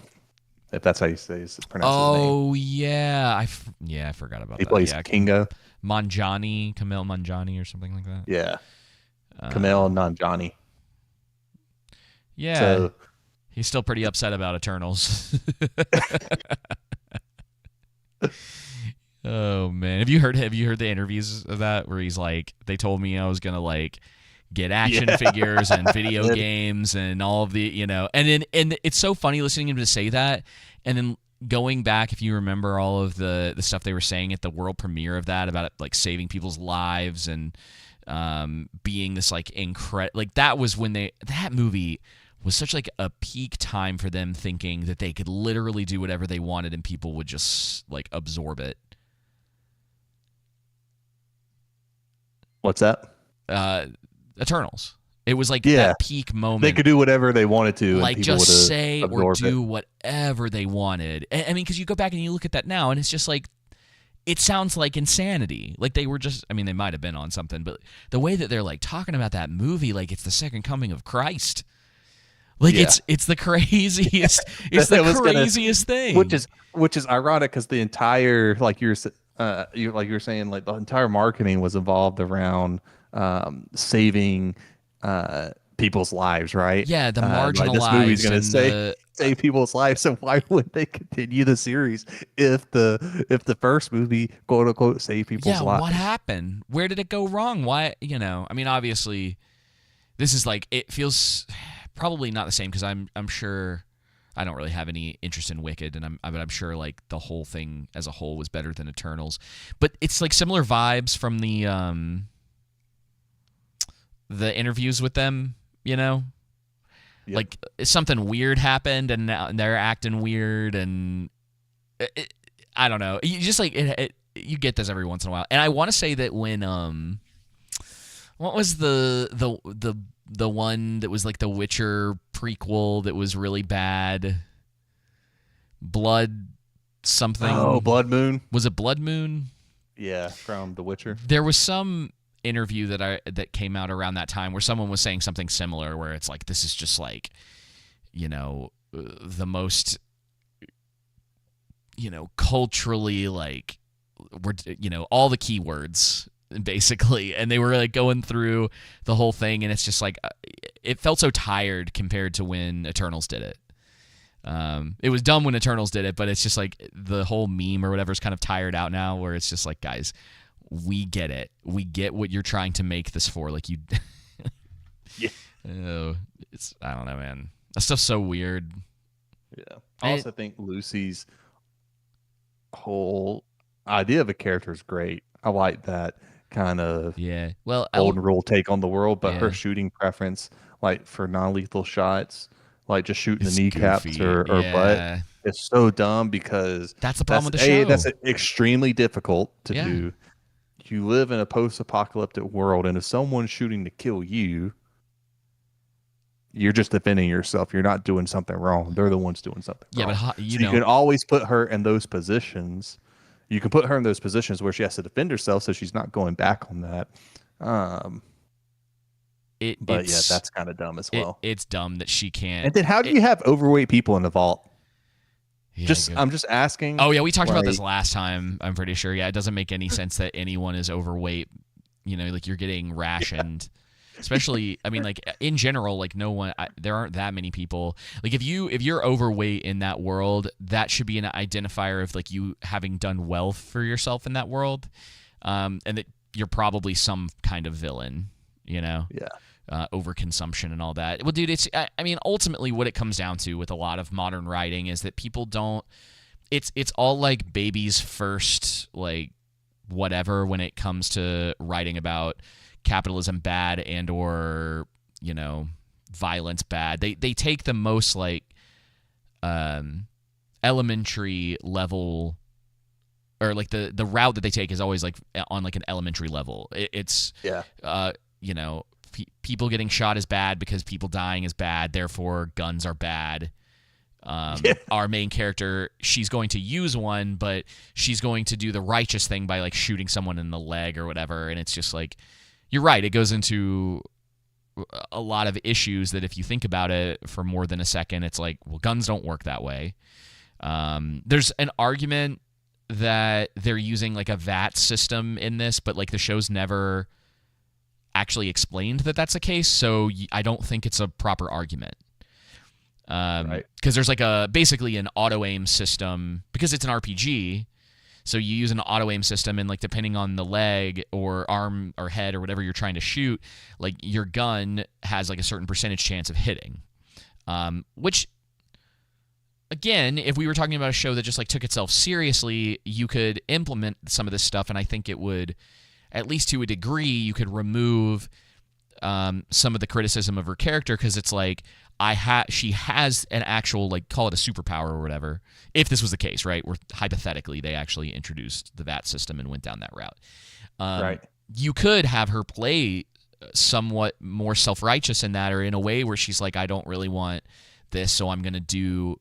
if that's how you say his pronounce his name. Oh yeah, I forgot about that. He plays Kingo. Kamel Manjani or something like that. Yeah. Kamel Nanjiani. Yeah. So, he's still pretty upset about Eternals. Oh man, have you heard the interviews of that where he's like, they told me I was gonna like get action figures and video games and all of the, you know, and it's so funny listening to him to say that, and then going back, if you remember all of the stuff they were saying at the world premiere of that about it, like saving people's lives and being this like incredible, like that was when that movie was such like a peak time for them, thinking that they could literally do whatever they wanted and people would just like absorb it. What's that? Eternals. It was like that peak moment. They could do whatever they wanted to. Like just say or do whatever they wanted. I mean, because you go back and you look at that now and it's just like, it sounds like insanity. Like they were just, I mean, they might have been on something, but the way that they're like talking about that movie, like it's the second coming of Christ. Like it's the craziest, it's the craziest thing. Which is ironic because the entire, like you're saying, like the entire marketing was involved around saving people's lives, right? Yeah, the marginalized. Like this movie's going to save people's lives. So why would they continue the series if the first movie, quote unquote, saved people's lives? Yeah, what happened? Where did it go wrong? Why? You know, I mean, obviously, this is like, it feels probably not the same because I'm sure. I don't really have any interest in Wicked, and I'm sure like the whole thing as a whole was better than Eternals, but it's like similar vibes from the interviews with them, you know, like something weird happened and now they're acting weird, and I don't know. You just like you get this every once in a while, and I want to say that when what was the one that was like the Witcher prequel that was really bad? Blood something. Oh, Blood Moon. Was it Blood Moon? Yeah, from The Witcher. There was some interview that came out around that time where someone was saying something similar, where it's like, this is just like, you know, the most, you know, culturally like, we're, you know, all the keywords basically, and they were like going through the whole thing, and it's just like it felt so tired compared to when Eternals did it. It was dumb when Eternals did it, but it's just like the whole meme or whatever is kind of tired out now, where it's just like, guys, we get it, we get what you're trying to make this for. Like you, it's, I don't know, man. That stuff's so weird. Yeah, I also think Lucy's whole idea of a character is great. I like that kind of golden rule take on the world, but her shooting preference, like for non-lethal shots, like just shooting the kneecaps goofy. or butt, is so dumb because that's the problem with the show. That's extremely difficult to do. You live in a post-apocalyptic world, and if someone's shooting to kill you, you're just defending yourself. You're not doing something wrong. They're the ones doing something wrong. But you can always put her in those positions. You can put her in those positions where she has to defend herself, so she's not going back on that. That's kind of dumb as well. It's dumb that she can't. And then how do you have overweight people in the vault? I'm just asking. Oh yeah, we talked about this last time. I'm pretty sure. Yeah, it doesn't make any sense that anyone is overweight. You know, like you're getting rationed. Especially, I mean, like in general, like no one. There aren't that many people. Like if you're overweight in that world, that should be an identifier of like you having done well for yourself in that world, and that you're probably some kind of villain. You know. Yeah. Overconsumption and all that. Well, dude, I mean, ultimately what it comes down to with a lot of modern writing is that people don't, it's all like baby's first, like, whatever when it comes to writing about capitalism bad and or, you know, violence bad. They take the most, like, elementary level, or, like, the route that they take is always, like, on, like, an elementary level. You know, people getting shot is bad because people dying is bad, therefore guns are bad. Our main character, she's going to use one, but she's going to do the righteous thing by like shooting someone in the leg or whatever, and it's just like, you're right, it goes into a lot of issues that if you think about it for more than a second, it's like, well, guns don't work that way. There's an argument that they're using like a VAT system in this, but like the show's never actually explained that that's the case, so I don't think it's a proper argument. Right. Because there's like basically an auto aim system because it's an RPG. So you use an auto aim system, and like depending on the leg or arm or head or whatever you're trying to shoot, like your gun has like a certain percentage chance of hitting. Which, again, if we were talking about a show that just like took itself seriously, you could implement some of this stuff, and I think it would, at least to a degree, you could remove some of the criticism of her character, because it's like she has an actual, like, call it a superpower or whatever, if this was the case, right, where hypothetically they actually introduced the VAT system and went down that route. Right. You could have her play somewhat more self-righteous in that, or in a way where she's like, I don't really want this, so I'm going to do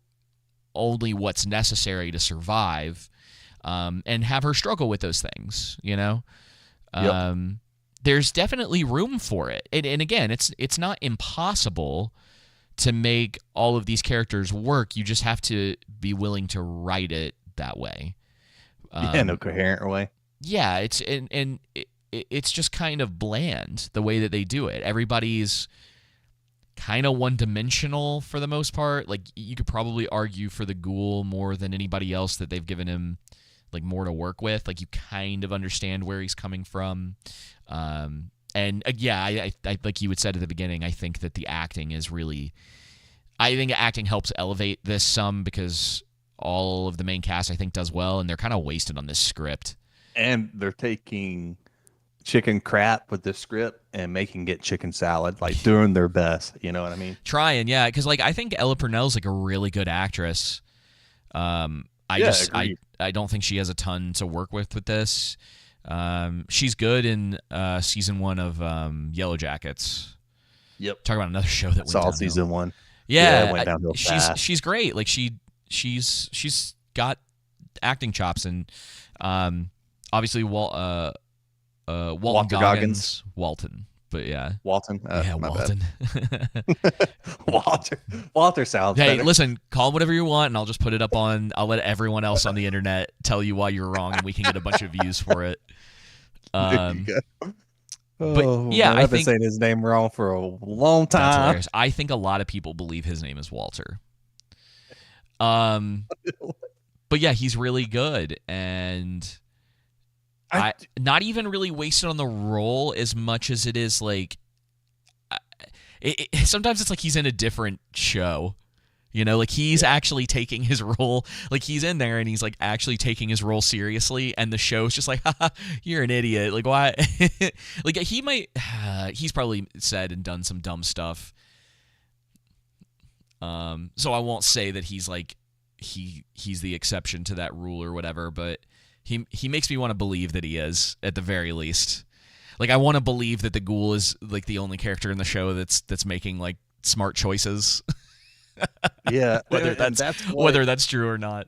only what's necessary to survive, and have her struggle with those things, you know? Yep. There's definitely room for it. And again, it's not impossible to make all of these characters work. You just have to be willing to write it that way. In a coherent way. Yeah, it's just kind of bland the way that they do it. Everybody's kind of one-dimensional for the most part. Like, you could probably argue for the Ghoul more than anybody else that they've given him like more to work with. Like, you kind of understand where he's coming from. And yeah, I like you had said at the beginning, I think that the acting is really, I think acting helps elevate this some, because all of the main cast, I think, does well, and they're kind of wasted on this script. And they're taking chicken crap with this script and making it chicken salad, like doing their best. You know what I mean? Trying, yeah, because like I think Ella Purnell's like a really good actress. I don't think she has a ton to work with this. She's good in season 1 of Yellow Jackets. Yep. Talk about another show that went downhill. Season 1. Yeah, it went downhill fast. She's great. Like she's got acting chops, and obviously Walton Goggins. Walton. But yeah. Walton? Yeah, Walton. Walter sounds Hey, better. listen, call whatever you want, and I'll just put it up on, I'll let everyone else on the internet tell you why you're wrong, and we can get a bunch of views for it. But yeah, I've been saying his name wrong for a long time. That's hilarious. I think a lot of people believe his name is Walter. But yeah, he's really good, and not even really wasted on the role as much as it is like, sometimes it's like he's in a different show, you know, like he's actually taking his role, like he's in there and he's like actually taking his role seriously, and the show's just like, haha, you're an idiot, like why? Like he's probably said and done some dumb stuff, so I won't say that he's like he's the exception to that rule or whatever, but he makes me want to believe that he is, at the very least. Like, I want to believe that the Ghoul is like the only character in the show that's making like smart choices. Yeah, whether that's true or not.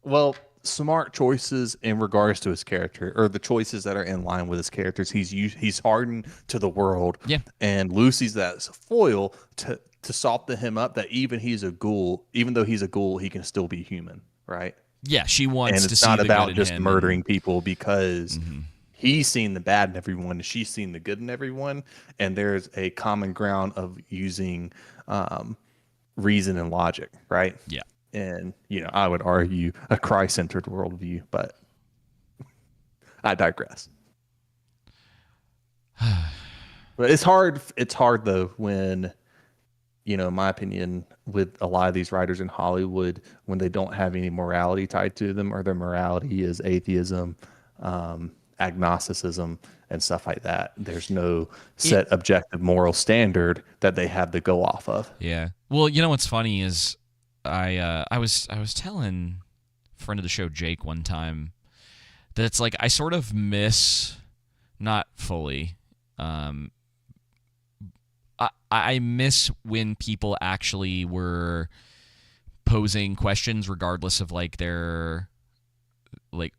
Well, smart choices in regards to his character, or the choices that are in line with his characters. He's hardened to the world. Yeah, and Lucy's that foil to soften him up. That even though he's a ghoul, he can still be human, right? Yeah, she wants and to it's see not the about good in just him murdering people, because he's seen the bad in everyone and she's seen the good in everyone, and there's a common ground of using reason and logic, right? Yeah. And I would argue a Christ-centered worldview, but I digress. But it's hard though when, in my opinion, with a lot of these writers in Hollywood, when they don't have any morality tied to them, or their morality is atheism, agnosticism, and stuff like that. There's no set objective moral standard that they have to go off of. Yeah. Well, what's funny is I was telling a friend of the show, Jake, one time that it's like I sort of miss, not fully, I miss when people actually were posing questions regardless of like their, like,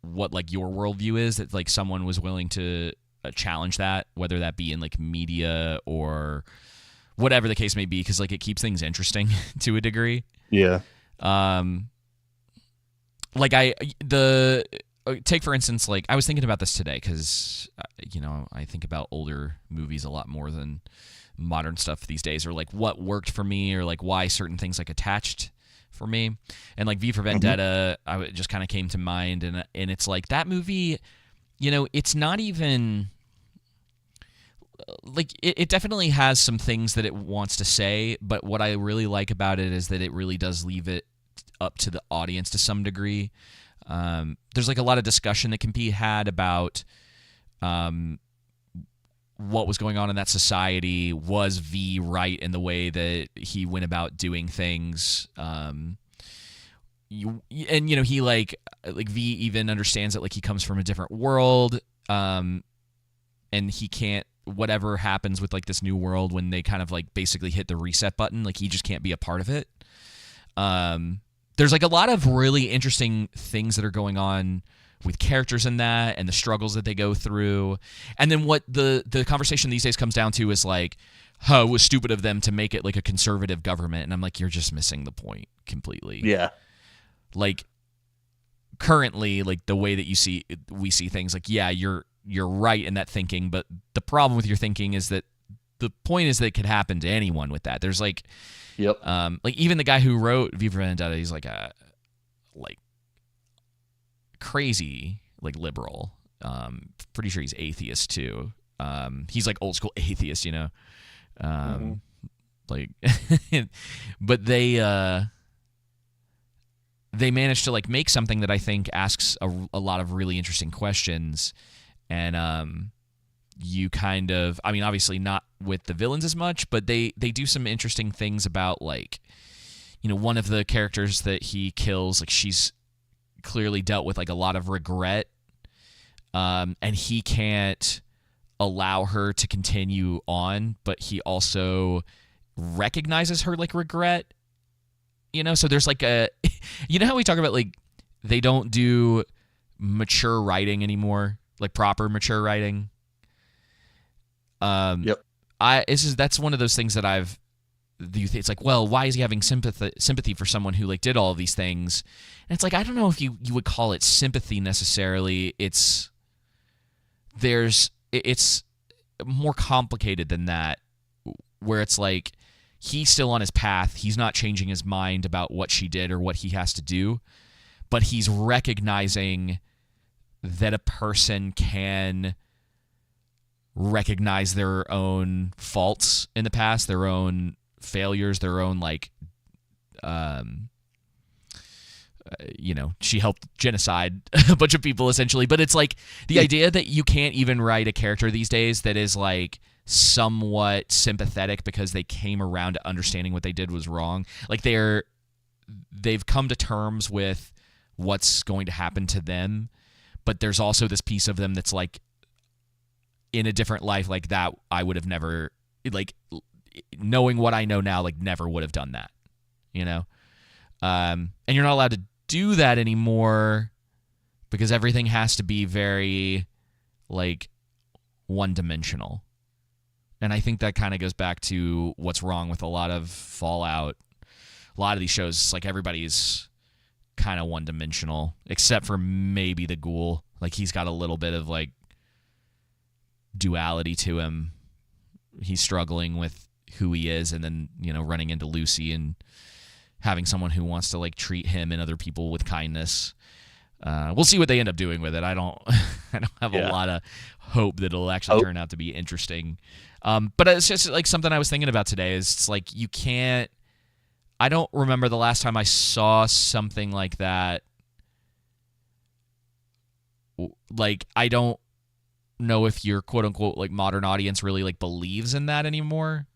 what like your worldview is, that like someone was willing to challenge that, whether that be in like media or whatever the case may be, because like it keeps things interesting to a degree. Yeah. Like take for instance, like I was thinking about this today because I think about older movies a lot more than modern stuff these days, or like what worked for me, or like why certain things like attached for me. And like V for Vendetta, just kind of came to mind, and it's like that movie, it's not even like it definitely has some things that it wants to say, but what I really like about it is that it really does leave it up to the audience to some degree. There's like a lot of discussion that can be had about what was going on in that society. Was V right in the way that he went about doing things? He like V even understands that like he comes from a different world, and he can't, whatever happens with like this new world when they kind of like basically hit the reset button, like he just can't be a part of it. There's like a lot of really interesting things that are going on with characters in that and the struggles that they go through. And then what the conversation these days comes down to is like, oh, it was stupid of them to make it like a conservative government. And I'm like, you're just missing the point completely. Yeah. Like currently, like the way that we see things, like, yeah, you're right in that thinking, but the problem with your thinking is that the point is that it could happen to anyone with that. There's like, yep. Like even the guy who wrote V for Vendetta, he's like a crazy like liberal. Pretty sure he's atheist too. He's like old school atheist, like, but they managed to like make something that I think asks a lot of really interesting questions. And you kind of, I mean, obviously not with the villains as much, but they do some interesting things about like, one of the characters that he kills, like she's clearly dealt with like a lot of regret, and he can't allow her to continue on, but he also recognizes her like regret, so there's like a how we talk about like they don't do mature writing anymore, like proper mature writing. Yep. That's one of those things that it's like, well, why is he having sympathy for someone who like did all of these things? And it's like, I don't know if you would call it sympathy necessarily. It's more complicated than that, where it's like he's still on his path. He's not changing his mind about what she did or what he has to do, but he's recognizing that a person can recognize their own faults in the past, their own failures, their own like, she helped genocide a bunch of people essentially. But it's like the idea that you can't even write a character these days that is like somewhat sympathetic because they came around to understanding what they did was wrong. Like they've come to terms with what's going to happen to them, but there's also this piece of them that's like, in a different life like that, I would have never, like, knowing what I know now, like never would have done that, and you're not allowed to do that anymore because everything has to be very like one-dimensional. And I think that kind of goes back to what's wrong with a lot of Fallout. A lot of these shows, it's like everybody's kind of one-dimensional, except for maybe the ghoul. Like he's got a little bit of like duality to him. He's struggling with who he is, and then running into Lucy and having someone who wants to like treat him and other people with kindness. We'll see what they end up doing with it. I don't have a lot of hope that it'll actually turn out to be interesting. But it's just like something I was thinking about today is it's like I don't remember the last time I saw something like that. Like, I don't know if your quote unquote like modern audience really like believes in that anymore.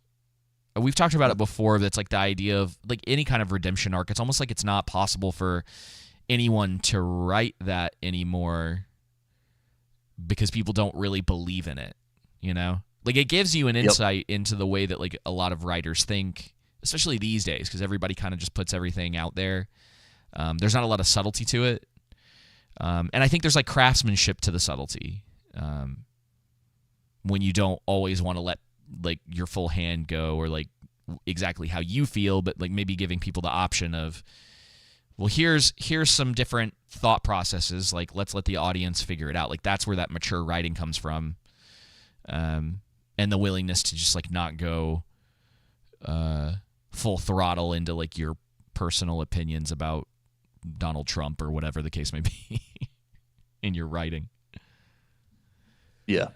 We've talked about it before. That's like the idea of like any kind of redemption arc. It's almost like it's not possible for anyone to write that anymore because people don't really believe in it, Like it gives you an insight into the way that like a lot of writers think, especially these days, because everybody kind of just puts everything out there. There's not a lot of subtlety to it. And I think there's like craftsmanship to the subtlety. When you don't always want to let like your full hand go or like exactly how you feel, but like maybe giving people the option of, well, here's some different thought processes. Like, let's let the audience figure it out. Like that's where that mature writing comes from. And the willingness to just like not go full throttle into like your personal opinions about Donald Trump or whatever the case may be in your writing. Yeah.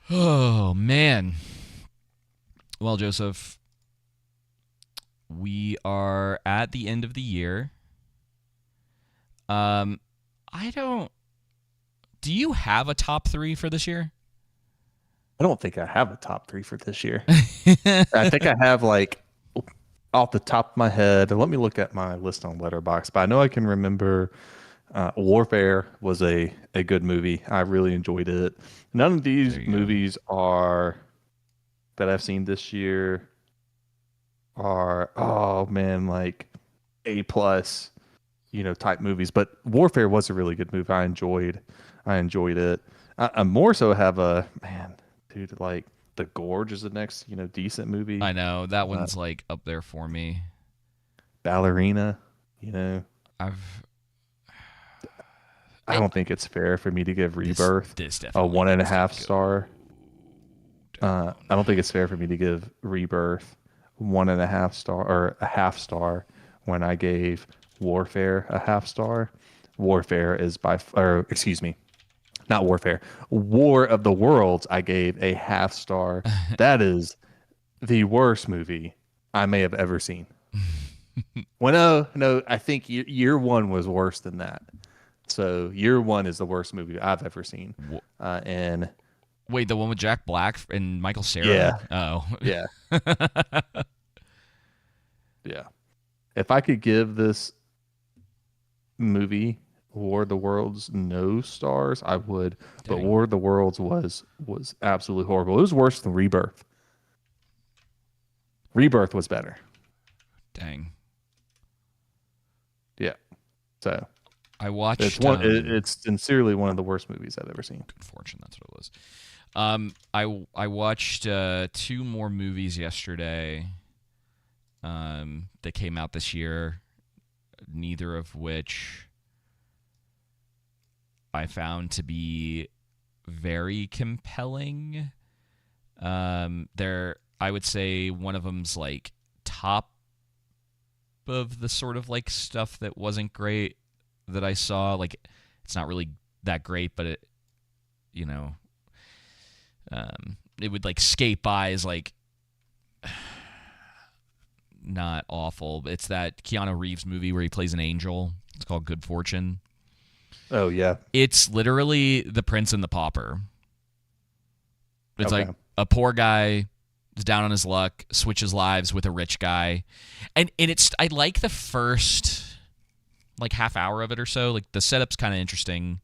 Oh, man. Well, Joseph, we are at the end of the year. Do you have a top 3 for this year? I don't think I have a top 3 for this year. I think I have like off the top of my head. Let me look at my list on Letterboxd, but I know I can remember Warfare was a good movie. I really enjoyed it. None of these movies are that I've seen this year are like A plus, type movies. But Warfare was a really good movie. I enjoyed it. I more so have dude, like The Gorge is the next decent movie. I know that one's like up there for me. Ballerina, I don't think it's fair for me to give Rebirth a 1.5 star. I don't think it's fair for me to give Rebirth 1.5 star or a half star when I gave Warfare a half star. Warfare is not Warfare. War of the Worlds I gave a half star. That is the worst movie I may have ever seen. Well, no, I think Year One was worse than that. So Year One is the worst movie I've ever seen. And wait, the one with Jack Black and Michael Cera? Yeah. Oh. Yeah. Yeah. If I could give this movie War of the Worlds no stars, I would. Dang. But War of the Worlds was absolutely horrible. It was worse than Rebirth. Rebirth was better. Dang. Yeah. So I watched. It's sincerely one of the worst movies I've ever seen. Good fortune, that's what it was. I watched 2 more movies yesterday. That came out this year. Neither of which I found to be very compelling. I would say one of them's like top of the sort of like stuff that wasn't great that I saw. Like, it's not really that great, but it would like skate by as like not awful. It's that Keanu Reeves movie where he plays an angel. It's called Good Fortune. Oh, yeah. It's literally The Prince and the Pauper. It's like a poor guy is down on his luck, switches lives with a rich guy. And I like the first like half hour of it or so. Like the setup's kind of interesting.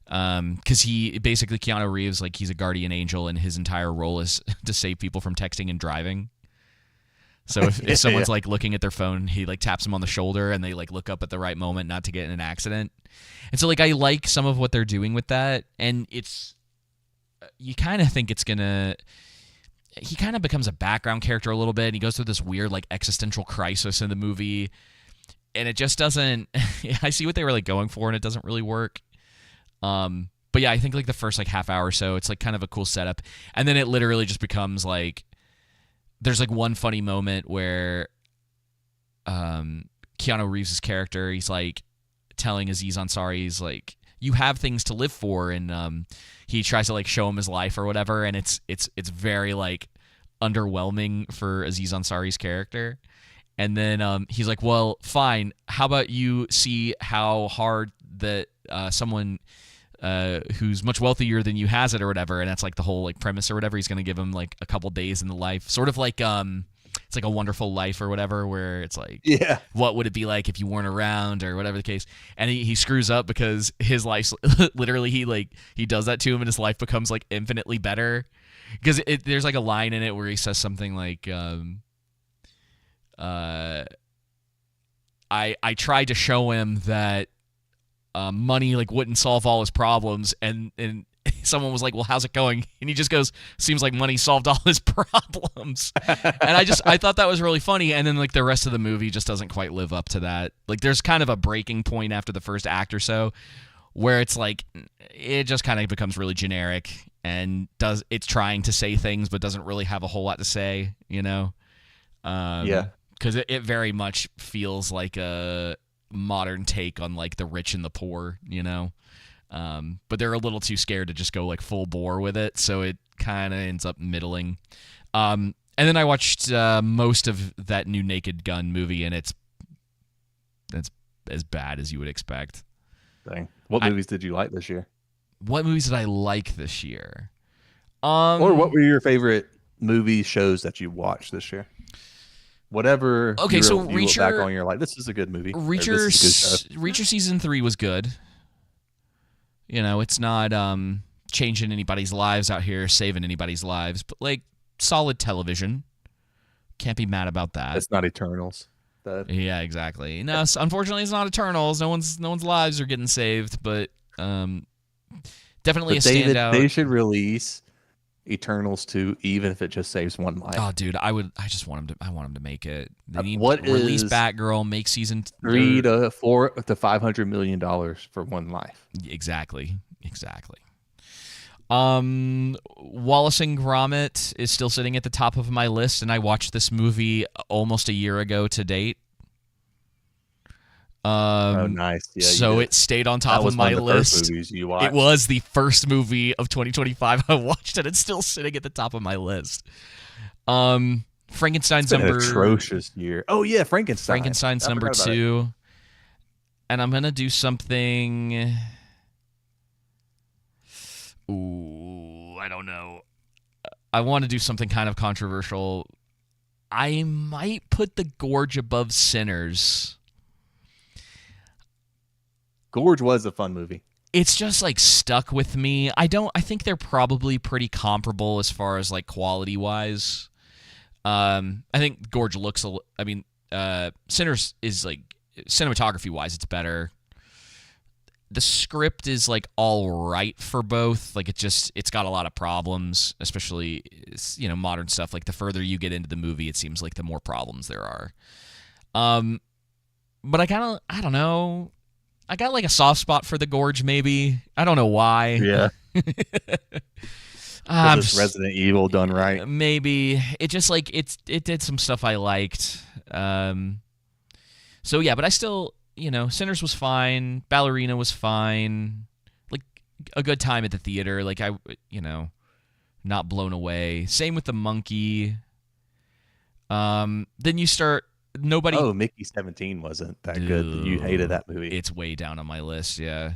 Because Keanu Reeves, like he's a guardian angel and his entire role is to save people from texting and driving. So if someone's like looking at their phone, he like taps them on the shoulder and they like look up at the right moment not to get in an accident. And so like I like some of what they're doing with that, and you kind of think he kind of becomes a background character a little bit, and he goes through this weird like existential crisis in the movie, and it just doesn't I see what they were like going for, and it doesn't really work. But yeah, I think like the first like half hour or so, it's like kind of a cool setup, and then it literally just becomes like there's like one funny moment where Keanu Reeves' character, he's like telling Aziz Ansari, he's like, you have things to live for, and he tries to like show him his life or whatever, and it's very like underwhelming for Aziz Ansari's character. And then he's like, well, fine, how about you see how hard that someone who's much wealthier than you has it or whatever, and that's like the whole like premise or whatever. He's gonna give him like a couple days in the life, sort of like it's like A Wonderful Life or whatever, where it's like, yeah, what would it be like if you weren't around or whatever the case. And he screws up because his life literally he does that to him and his life becomes like infinitely better, because there's like a line in it where he says something like I tried to show him that money like wouldn't solve all his problems, and someone was like, well, how's it going? And he just goes, seems like money solved all his problems. And I thought that was really funny. And then like the rest of the movie just doesn't quite live up to that. Like there's kind of a breaking point after the first act or so where it's like it just kind of becomes really generic and it's trying to say things but doesn't really have a whole lot to say, Yeah. because it very much feels like a modern take on like the rich and the poor, but they're a little too scared to just go like full bore with it, so it kind of ends up middling. And then I watched most of that new Naked Gun movie, and it's as bad as you would expect. Dang. What movies did you like this year? What movies did I like this year? Or what were your favorite movie shows that you watched this year? Whatever. Okay, so you look back on, you're like, this is a good movie. Reacher season 3 was good. It's not changing anybody's lives out here, saving anybody's lives, but like solid television. Can't be mad about that. It's not Eternals. Yeah, exactly. No, unfortunately, it's not Eternals. No one's lives are getting saved, but definitely a standout. They should release Eternals 2, even if it just saves one life. Oh, dude, I want them to make it. They need to release Batgirl, make season 3 to 4 to $500 million for one life. Exactly. Wallace and Gromit is still sitting at the top of my list, and I watched this movie almost a year ago to date. Oh, nice. Yeah, so it stayed on top of my list. First movies you watched. It was the first movie of 2025 I watched, and it's still sitting at the top of my list. Frankenstein's an atrocious year. Oh yeah, Frankenstein's number 2. And I'm gonna do something. Ooh, I don't know. I want to do something kind of controversial. I might put The Gorge above Sinners. Gorge was a fun movie. It's just like stuck with me. I think they're probably pretty comparable as far as like quality wise. I think Gorge looks Sinners is like cinematography wise it's better. The script is like all right for both. Like it's got a lot of problems, especially modern stuff. Like the further you get into the movie, it seems like the more problems there are. But I don't know. I got like a soft spot for The Gorge, maybe. I don't know why. Yeah. It's Resident Evil done right. Maybe. It just like it did some stuff I liked. So yeah, but I still, Sinners was fine. Ballerina was fine. Like a good time at the theater. Like I, not blown away. Same with The Monkey. Then you start. Nobody. Oh, Mickey 17 wasn't that good. You hated that movie. It's way down on my list. Yeah.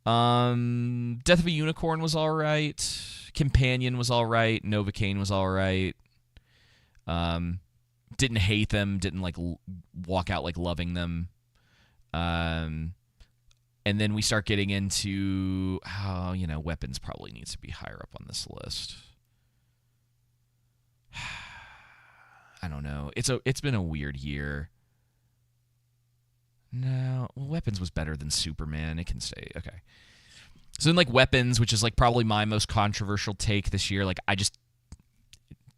Death of a Unicorn was all right. Companion was all right. Novocaine was all right. Didn't hate them. Didn't like walk out like loving them. And then we start getting into how Weapons probably needs to be higher up on this list. I don't know. It's been a weird year. No, Weapons was better than Superman. It can stay. Okay. So then like Weapons, which is like probably my most controversial take this year, like it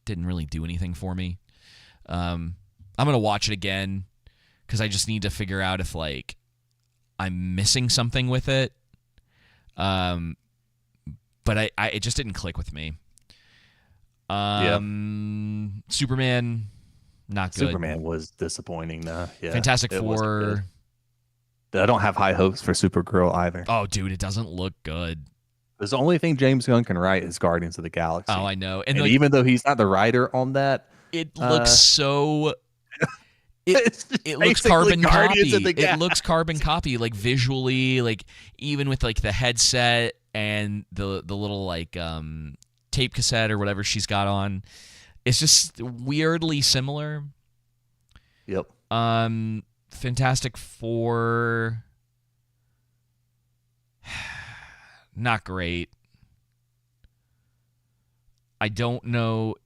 didn't really do anything for me. I'm going to watch it again because I just need to figure out if like I'm missing something with it. But it just didn't click with me. Superman, not good. Superman was disappointing, though. Yeah, Fantastic Four. I don't have high hopes for Supergirl either. Oh, dude, it doesn't look good. The only thing James Gunn can write is Guardians of the Galaxy. Oh, I know. And like, even though he's not the writer on that, it looks so. It looks carbon copy. It looks carbon copy, like visually, like even with like the headset and the little like tape cassette or whatever she's got on. It's just weirdly similar. Yep. Fantastic Four. Not great. I don't know.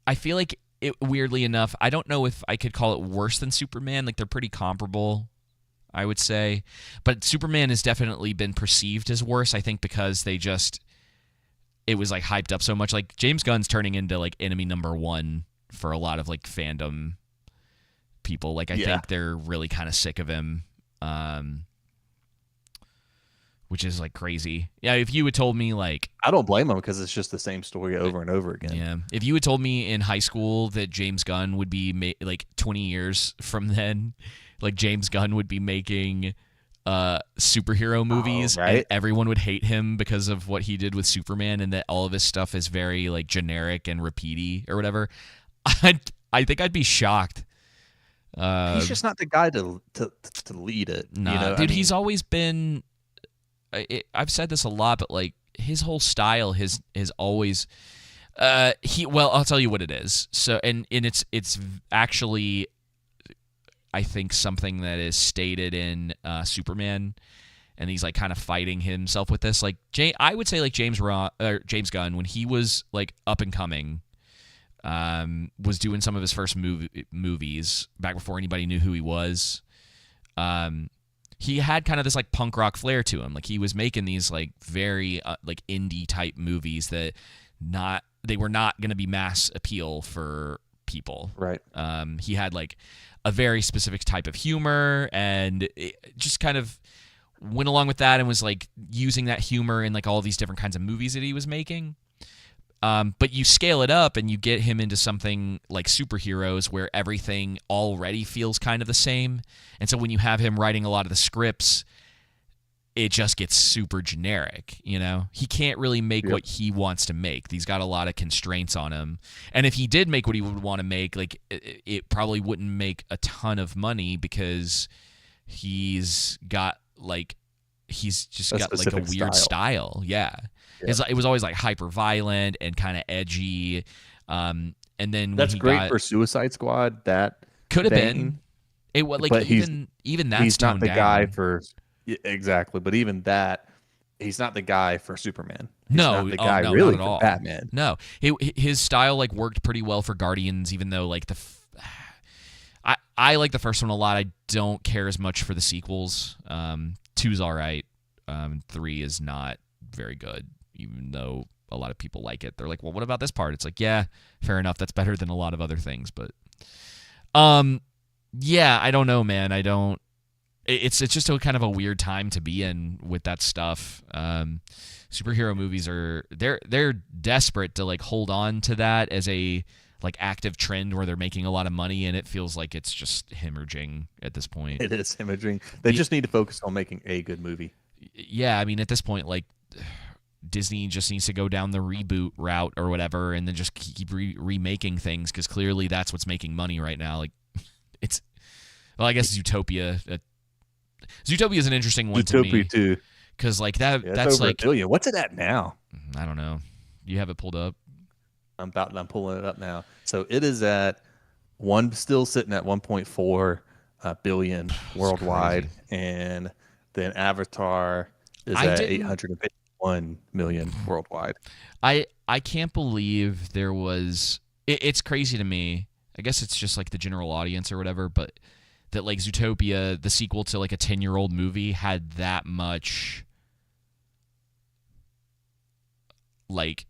I feel like weirdly enough, I don't know if I could call it worse than Superman. Like they're pretty comparable, I would say. But Superman has definitely been perceived as worse, I think, because it was like hyped up so much. Like James Gunn's turning into like enemy number one for a lot of like fandom people. Like I think they're really kind of sick of him. which is like crazy. Yeah, if you had told me like I don't blame him because it's just the same story over and over again. yeah, if you had told me in high school that James Gunn would be like 20 years from then, like James Gunn would be making superhero movies and everyone would hate him because of what he did with Superman and that all of his stuff is very like generic and repeaty or whatever, I think I'd be shocked. He's just not the guy to lead it. Nah, you know? Dude, he's always been. I've said this a lot, but like his whole style is always. Well, I'll tell you what it is. So, and it's actually, I think something that is stated in Superman, and he's like kind of fighting himself with this. Like I would say like James Gunn when he was like up and coming. Was doing some of his first movies back before anybody knew who he was. He had kind of this like punk rock flair to him. Like he was making these like very like indie type movies that they were not going to be mass appeal for people. Right. He had like a very specific type of humor and it just kind of went along with that and was like using that humor in like all these different kinds of movies that he was making. But you scale it up and you get him into something like superheroes where everything already feels kind of the same. And so when you have him writing a lot of the scripts, it just gets super generic, you know? He can't really make what he wants to make. He's got a lot of constraints on him. And if he did make what he would want to make, like it probably wouldn't make a ton of money because he's got like a weird style. Yeah. It was always like hyper violent and kind of edgy. And then that's great for Suicide Squad. That could have been. It was like even that's he's not the down. guy for exactly. But even that, he's not the guy for Superman. He's not the guy really for all. Batman. No, his style like worked pretty well for Guardians, even though like I like the first one a lot. I don't care as much for the sequels. 2's all right. 3 is not very good. Even though a lot of people like it. They're like, well, what about this part? It's like, yeah, fair enough. That's better than a lot of other things. But, yeah, I don't know, man. It's just a kind of a weird time to be in with that stuff. Superhero movies they're desperate to like hold on to that as a like active trend where they're making a lot of money and it feels like it's just hemorrhaging at this point. It is hemorrhaging. They just need to focus on making a good movie. Yeah, I mean, at this point, like, Disney just needs to go down the reboot route or whatever and then just keep remaking things because clearly that's what's making money right now. Like, I guess Zootopia. Zootopia is an interesting one to me. Zootopia too. Because, like, that's like... $1 billion. What's it at now? I don't know. You have it pulled up? I'm pulling it up now. So it is still sitting at 1.4 billion worldwide. Crazy. And then Avatar is at 851 million worldwide. I can't believe there was... It's crazy to me. I guess it's just like the general audience or whatever, but that like Zootopia, the sequel to like a 10-year-old movie, had that much like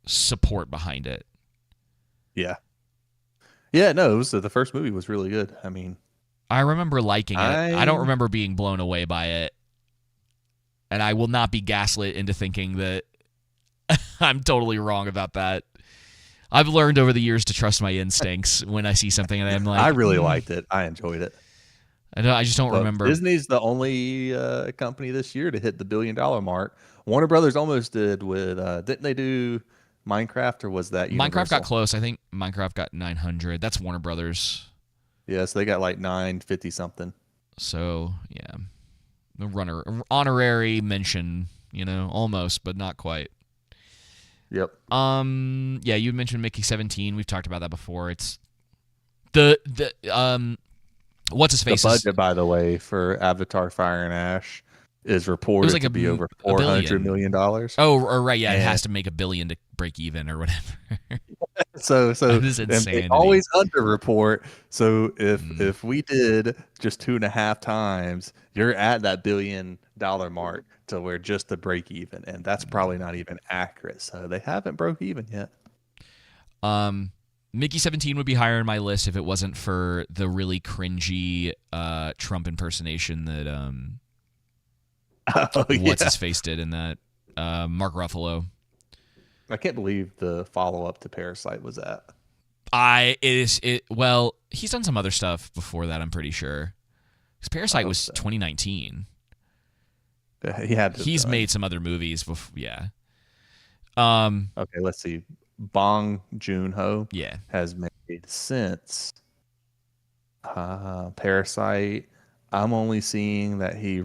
support behind it. Yeah. Yeah, no, the first movie was really good. I mean, I remember liking it. I don't remember being blown away by it. And I will not be gaslit into thinking that I'm totally wrong about that. I've learned over the years to trust my instincts when I see something and I'm like... I really liked it. I enjoyed it. I just don't remember. Disney's the only company this year to hit the $1 billion mark. Warner Brothers almost did with... didn't they do Minecraft or was that Universal? Minecraft got close. I think Minecraft got 900. That's Warner Brothers. Yeah, so they got like 950 something. So, yeah. Honorary mention, almost, but not quite. Yep. Yeah, you mentioned Mickey 17. We've talked about that before. It's the what's his face? The budget, by the way, for Avatar: Fire and Ash is reported to be over $400 million. Oh, right, yeah, it has to make $1 billion to break even or whatever. so this is insanity. They always underreport. So if we did just 2.5 times, you're at that $1 billion mark to where just to break even, and that's probably not even accurate. So they haven't broke even yet. Mickey 17 would be higher on my list if it wasn't for the really cringy Trump impersonation that Oh What's yeah. his face did in that. Mark Ruffalo. I can't believe the follow up to Parasite was that. Well, he's done some other stuff before that, I'm pretty sure. Because I Parasite hope was so. 2019. He had to have He's done. made some other movies before, yeah. Okay, let's see. Bong Joon-ho Yeah. has made since Parasite. I'm only seeing that he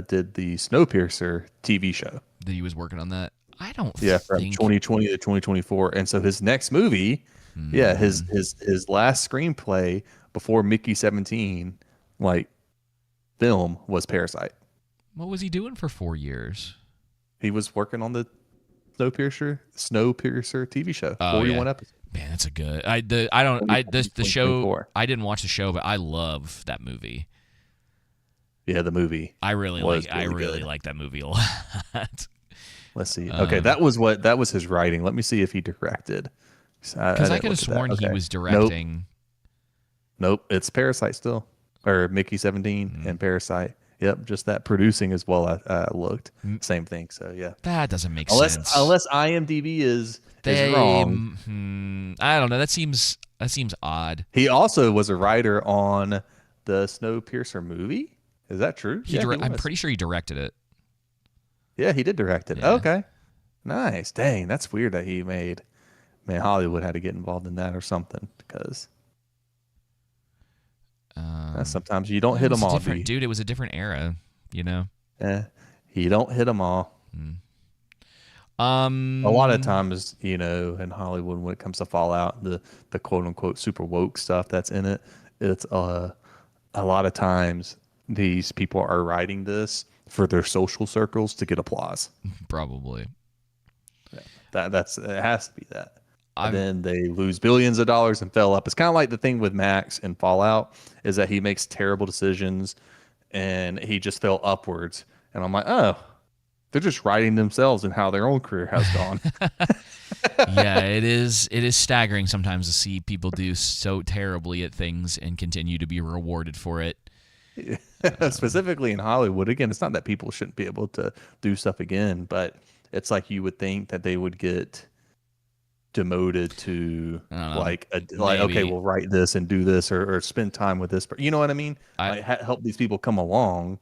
did the Snowpiercer TV show. That he was working on that. I don't Yeah, from think 2020 to 2024, and so his next movie, yeah, his last screenplay before Mickey 17, like film was Parasite. what was he doing for 4 years? He was working on the Snowpiercer TV show, Oh yeah. 41 episodes. Man, that's a good. I don't I this the show 2024. I didn't watch the show, but I love that movie. Yeah, the movie I really was I really really good. like that movie a lot. Let's see. Okay, that was his writing. Let me see if he directed. I Because I didn't could have look at that. sworn he Okay. was Nope. directing. Nope. It's Parasite still, or Mickey 17 and Parasite. Yep, just that producing as well. I looked same thing. So yeah, That doesn't make unless sense. unless IMDb is They, wrong. I don't know. That seems odd. He also was a writer on the Snowpiercer movie. Is that true? Yeah, he I'm was. pretty sure he directed it. Yeah, he did direct it. Yeah. Okay, nice. Dang, that's weird that he made. Man, Hollywood had to get involved in that or something because sometimes you don't It hit was them a all, different dude. It was a different era, you know. Eh, you don't hit them all. A lot of Um, times, in Hollywood, when it comes to Fallout, the quote unquote super woke stuff that's in it, it's a lot of times these people are writing this for their social circles to get applause. probably. That's it has to be that. And I'm then they lose billions of dollars and fell up. It's kind of like the thing with Max in Fallout is that he makes terrible decisions and he just fell upwards. And I'm like, oh, they're just writing themselves and how their own career has gone. Yeah, it is staggering sometimes to see people do so terribly at things and continue to be rewarded for it. Specifically in Hollywood. Again, it's not that people shouldn't be able to do stuff again, but it's like you would think that they would get demoted to I don't know. like okay, Maybe. we'll write this and do this or spend time with this. You know what I mean? I Like help these people come along.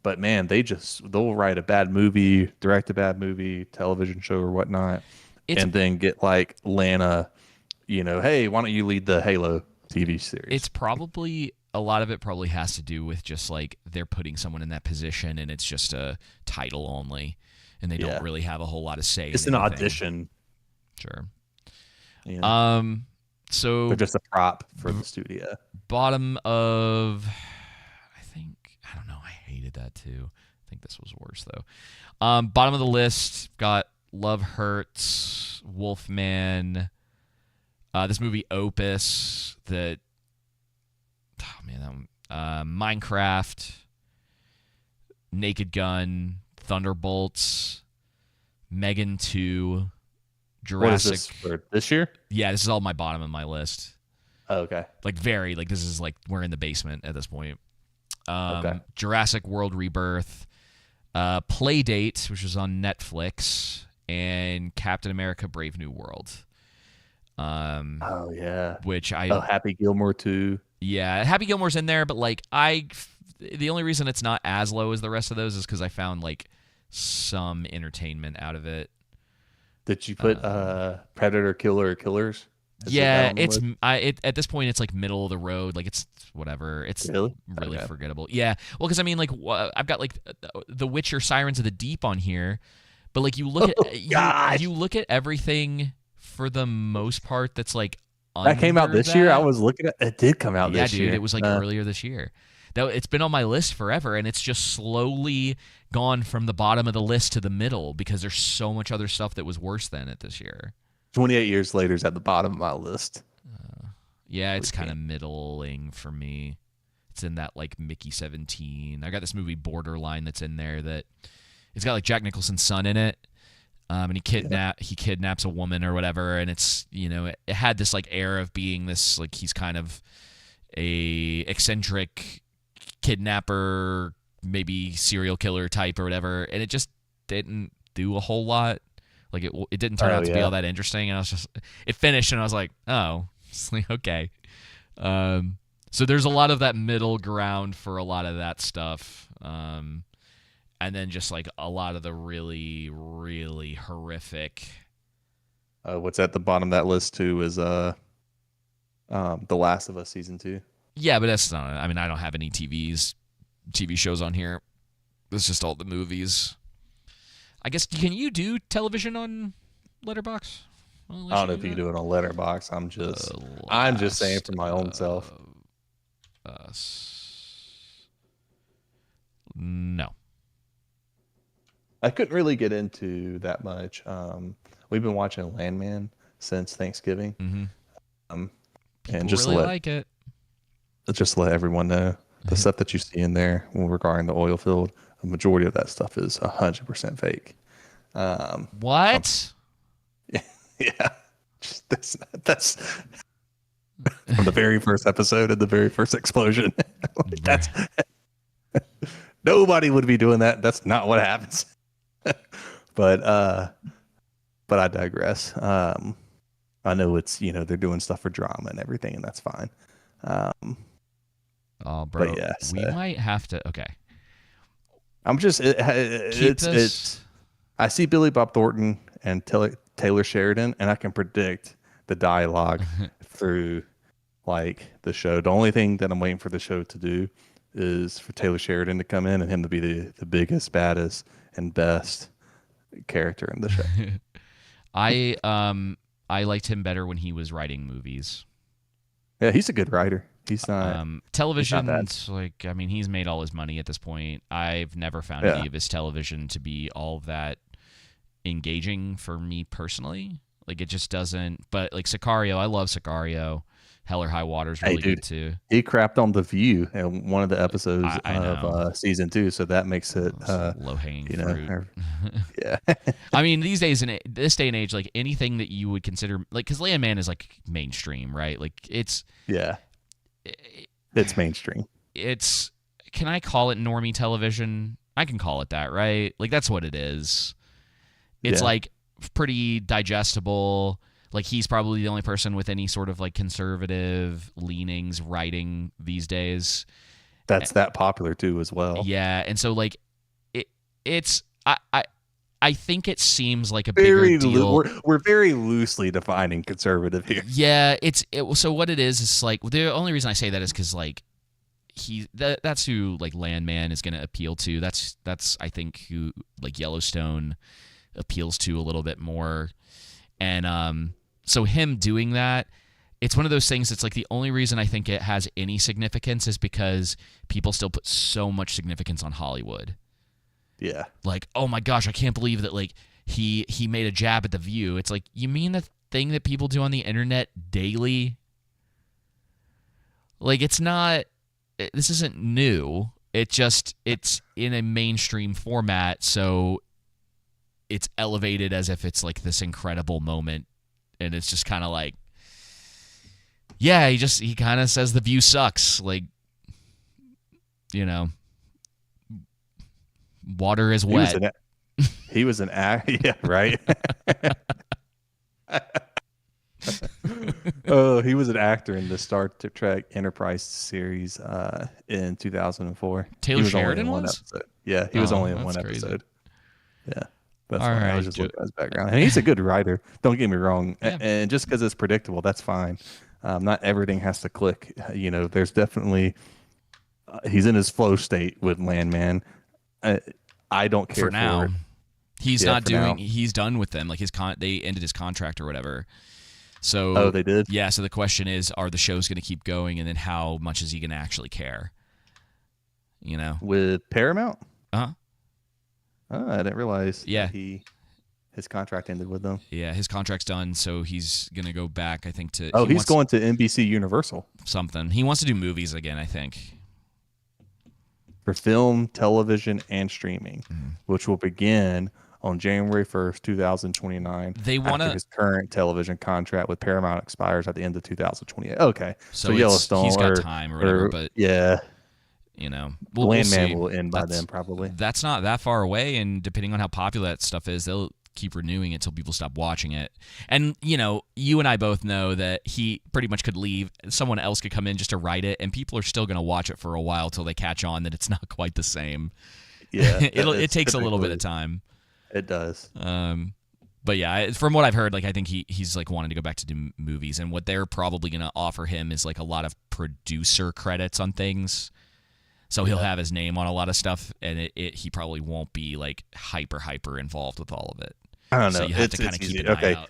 But man, they'll write a bad movie, direct a bad movie, television show or whatnot, it's and then get like Lana, hey, why don't you lead the Halo TV series? it's probably a lot of it probably has to do with just like they're putting someone in that position and it's just a title only and they don't Yeah. really have a whole lot of say It's in an anything. audition. Sure. You know? So They're just a prop for the studio. bottom of I don't know, I hated that too. I think this was worse though. Bottom of the list got Love Hurts, Wolfman, this movie Opus, that one, Minecraft, Naked Gun, Thunderbolts, Megan 2, What is Jurassic. this for this year? Yeah, this is all my bottom of my list. Oh, okay. Like this is like we're in the basement at this point. Okay. Jurassic World Rebirth, Playdate, which was on Netflix, and Captain America: Brave New World. Oh yeah. Which Happy Gilmore too. yeah, Happy Gilmore's in there, but like the only reason it's not as low as the rest of those is because I found like some entertainment out of it. Did you put Predator Killer or Killers? Yeah, at this point it's like middle of the road, like it's whatever. It's Really? really Okay. forgettable. Yeah, well, because I mean, like I've got like The Witcher, Sirens of the Deep on here, but like you look Oh, at gosh. you look at everything for the most part that's like That came out under this year. I that. was looking at it. Did come out Yeah, this dude, year. it was like earlier this year. That it's been on my list forever, and it's just slowly gone from the bottom of the list to the middle because there's so much other stuff that was worse than it this year. 28 years later is at the bottom of my list. Yeah, it's kind of middling for me. It's in that like Mickey 17. I got this movie Borderline that's in there that it's got like Jack Nicholson's son in it. And he kidnaps a woman or whatever, and it's it had this like air of being this like he's kind of a eccentric kidnapper maybe serial killer type or whatever, and it just didn't do a whole lot. Like it didn't turn out to be all that interesting, and it finished, and I was like, oh, it's like, okay. So there's a lot of that middle ground for a lot of that stuff, and then just like a lot of the really, really horrific. What's at the bottom of that list too is The Last of Us season 2. Yeah, but that's not. I mean, I don't have any TV shows on here. It's just all the movies. I guess, can you do television on Letterboxd? I don't know if you can do it on Letterboxd. I'm just saying for my own self. No. I couldn't really get into that much. We've been watching Landman since Thanksgiving. Mm-hmm. And just really like it. Just let everyone know the stuff that you see in there regarding the oil field. The majority of that stuff is 100% fake. What? Yeah, that's from the very first episode of the very first explosion. That's nobody would be doing that. That's not what happens. But I digress. I know it's they're doing stuff for drama and everything, and that's fine. Oh, bro, but yeah, we might have to. Okay, I'm just it's. I see Billy Bob Thornton and Taylor Sheridan, and I can predict the dialogue through like the show. The only thing that I'm waiting for the show to do is for Taylor Sheridan to come in and him to be the biggest, baddest, and best character in the show. I liked him better when he was writing movies. Yeah, he's a good writer. He's not television. He's not like, I mean, he's made all his money at this point. I've never found any of his television to be all that engaging for me personally. Like, it just doesn't. But like Sicario, I love Sicario. Hell or High Water is really good too. He crapped on The View in one of the episodes of season 2, so that makes it low hanging fruit. Yeah. I mean, these days in this day and age, like anything that you would consider like, because Landman is like mainstream, right? Like it's mainstream. It's, can I call it normie television? I can call it that, right? Like that's what it is. It's like pretty digestible. Like he's probably the only person with any sort of like conservative leanings writing these days. That's that popular too as well. Yeah, and so like it's I think it seems like a bigger deal. We're very loosely defining conservative here. Yeah, so what it is like the only reason I say that is because like that's who like Landman is going to appeal to. That's I think who like Yellowstone appeals to a little bit more. And so him doing that, it's one of those things that's like the only reason I think it has any significance is because people still put so much significance on Hollywood. Yeah. Like, oh my gosh, I can't believe that like he made a jab at The View. It's like, you mean the thing that people do on the internet daily? Like, it's not, this isn't new. It's in a mainstream format, so it's elevated as if it's like this incredible moment, and it's just kind of like, yeah, he kind of says The View sucks, like, water is wet. He was an act. Yeah, right. Oh, he was an actor in the Star Trek Enterprise series in 2004. Taylor Sheridan was? Yeah, he was only in one episode. Yeah. That's why I was just looking at his background. And he's a good writer. Don't get me wrong. Yeah. And just because it's predictable, that's fine. Not everything has to click. There's definitely he's in his flow state with Landman. I don't care for now. It. He's not doing. Now. He's done with them. Like they ended his contract or whatever. So they did. Yeah. So the question is, are the shows going to keep going, and then how much is he going to actually care? With Paramount. Uh huh. Oh, I didn't realize. Yeah. His contract ended with them. Yeah, his contract's done, so he's gonna go back. I think to. He's going to NBC Universal. Something. He wants to do movies again, I think. For film, television, and streaming, which will begin on January 1st, 2029. They want his current television contract with Paramount expires at the end of 2028. Okay, so Yellowstone. He's got time or whatever, but yeah. You know, we'll Landman see. will end by then, probably. That's not that far away, and depending on how popular that stuff is, they'll keep renewing it till people stop watching it. And, you know, you and I both know that he pretty much could leave. Someone else could come in just to write it, and people are still going to watch it for a while till they catch on that it's not quite the same. Yeah. It takes a little bit of time. It does. But yeah, from what I've heard, like I think he's like wanting to go back to do movies, and what they're probably going to offer him is like a lot of producer credits on things. So he'll have his name on a lot of stuff, and he probably won't be like hyper involved with all of it. I don't know. So you have to kind of keep an eye out.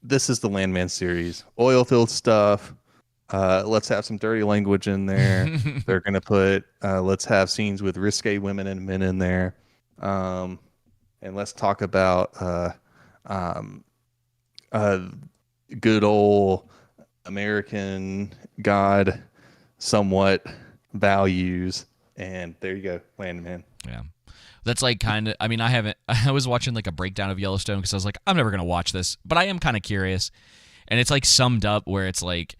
This is the Landman series. Oil field stuff. Let's have some dirty language in there. They're gonna put let's have scenes with risque women and men in there. And let's talk about good old American God somewhat values, and there you go, Landman. Yeah, that's like kind of. I mean, I was watching like a breakdown of Yellowstone because I was like, I'm never gonna watch this, but I am kind of curious. And it's like summed up where it's like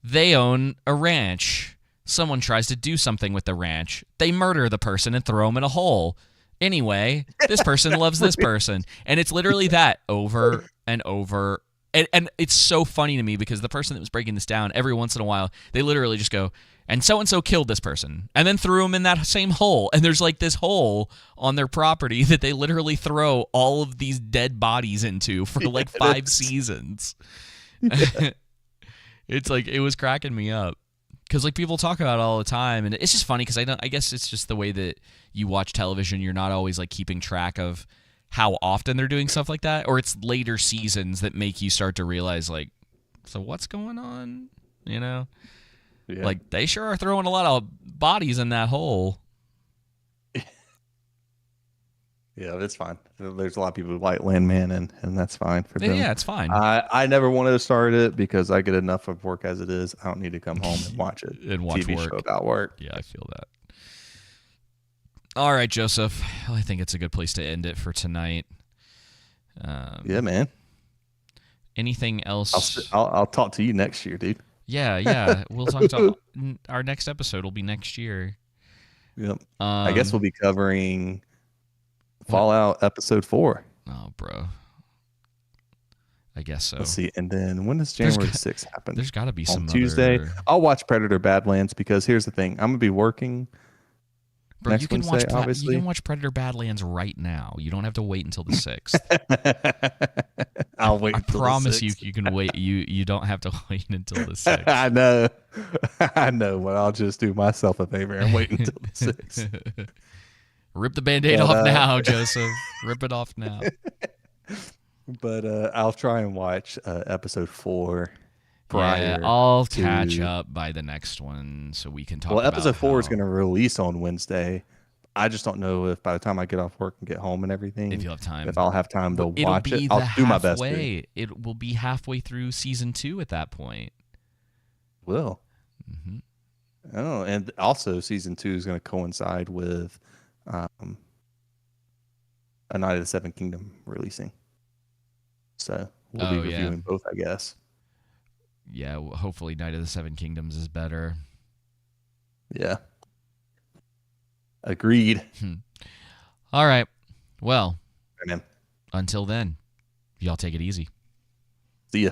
they own a ranch. Someone tries to do something with the ranch. They murder the person and throw him in a hole. Anyway, this person loves this person, and it's literally that over and over. And it's so funny to me because the person that was breaking this down, every once in a while, they literally just go, and so-and-so killed this person, and then threw him in that same hole. And there's like this hole on their property that they literally throw all of these dead bodies into for like 5 seasons. Yeah. It's like, it was cracking me up. Because like people talk about it all the time, and it's just funny because I guess it's just the way that you watch television. You're not always like keeping track of how often they're doing stuff like that, or it's later seasons that make you start to realize like, so what's going on? You know, like they sure are throwing a lot of bodies in that hole. Yeah, it's fine. There's a lot of people who like Landman, and that's fine for them. Yeah, it's fine. I never wanted to start it because I get enough of work as it is. I don't need to come home and watch it. And watch TV work. Show about work. Yeah, I feel that. All right, Joseph. I think it's a good place to end it for tonight. Yeah, man. Anything else? I'll talk to you next year, dude. Yeah. We'll talk to our next episode will be next year. Yep. I guess we'll be covering Fallout Episode 4. Oh, bro. I guess so. Let's see. And then when does January 6th happen? There's got to be some Tuesday. I'll watch Predator Badlands because here's the thing. I'm going to be working next Wednesday, obviously. You can watch Predator Badlands right now. You don't have to wait until the 6th. I'll wait. I promise you can wait. You don't have to wait until the 6th. I know, but I'll just do myself a favor and wait until the 6th. Rip the Band-Aid off now, Joseph. Rip it off now. But I'll try and watch episode 4 prior. Yeah, I'll catch up by the next one so we can talk about episode 4 is going to release on Wednesday. I just don't know if by the time I get off work and get home and everything, if you'll have time, if I'll have time to watch it. I'll do my best. It will be halfway through season 2 at that point. Will. Mm-hmm. Oh, and also season 2 is going to coincide with A Night of the Seven Kingdom releasing. So we'll be reviewing both, I guess. Yeah, hopefully Night of the Seven Kingdoms is better. Yeah. Agreed. All right. Well, Amen. Until then, y'all take it easy. See ya.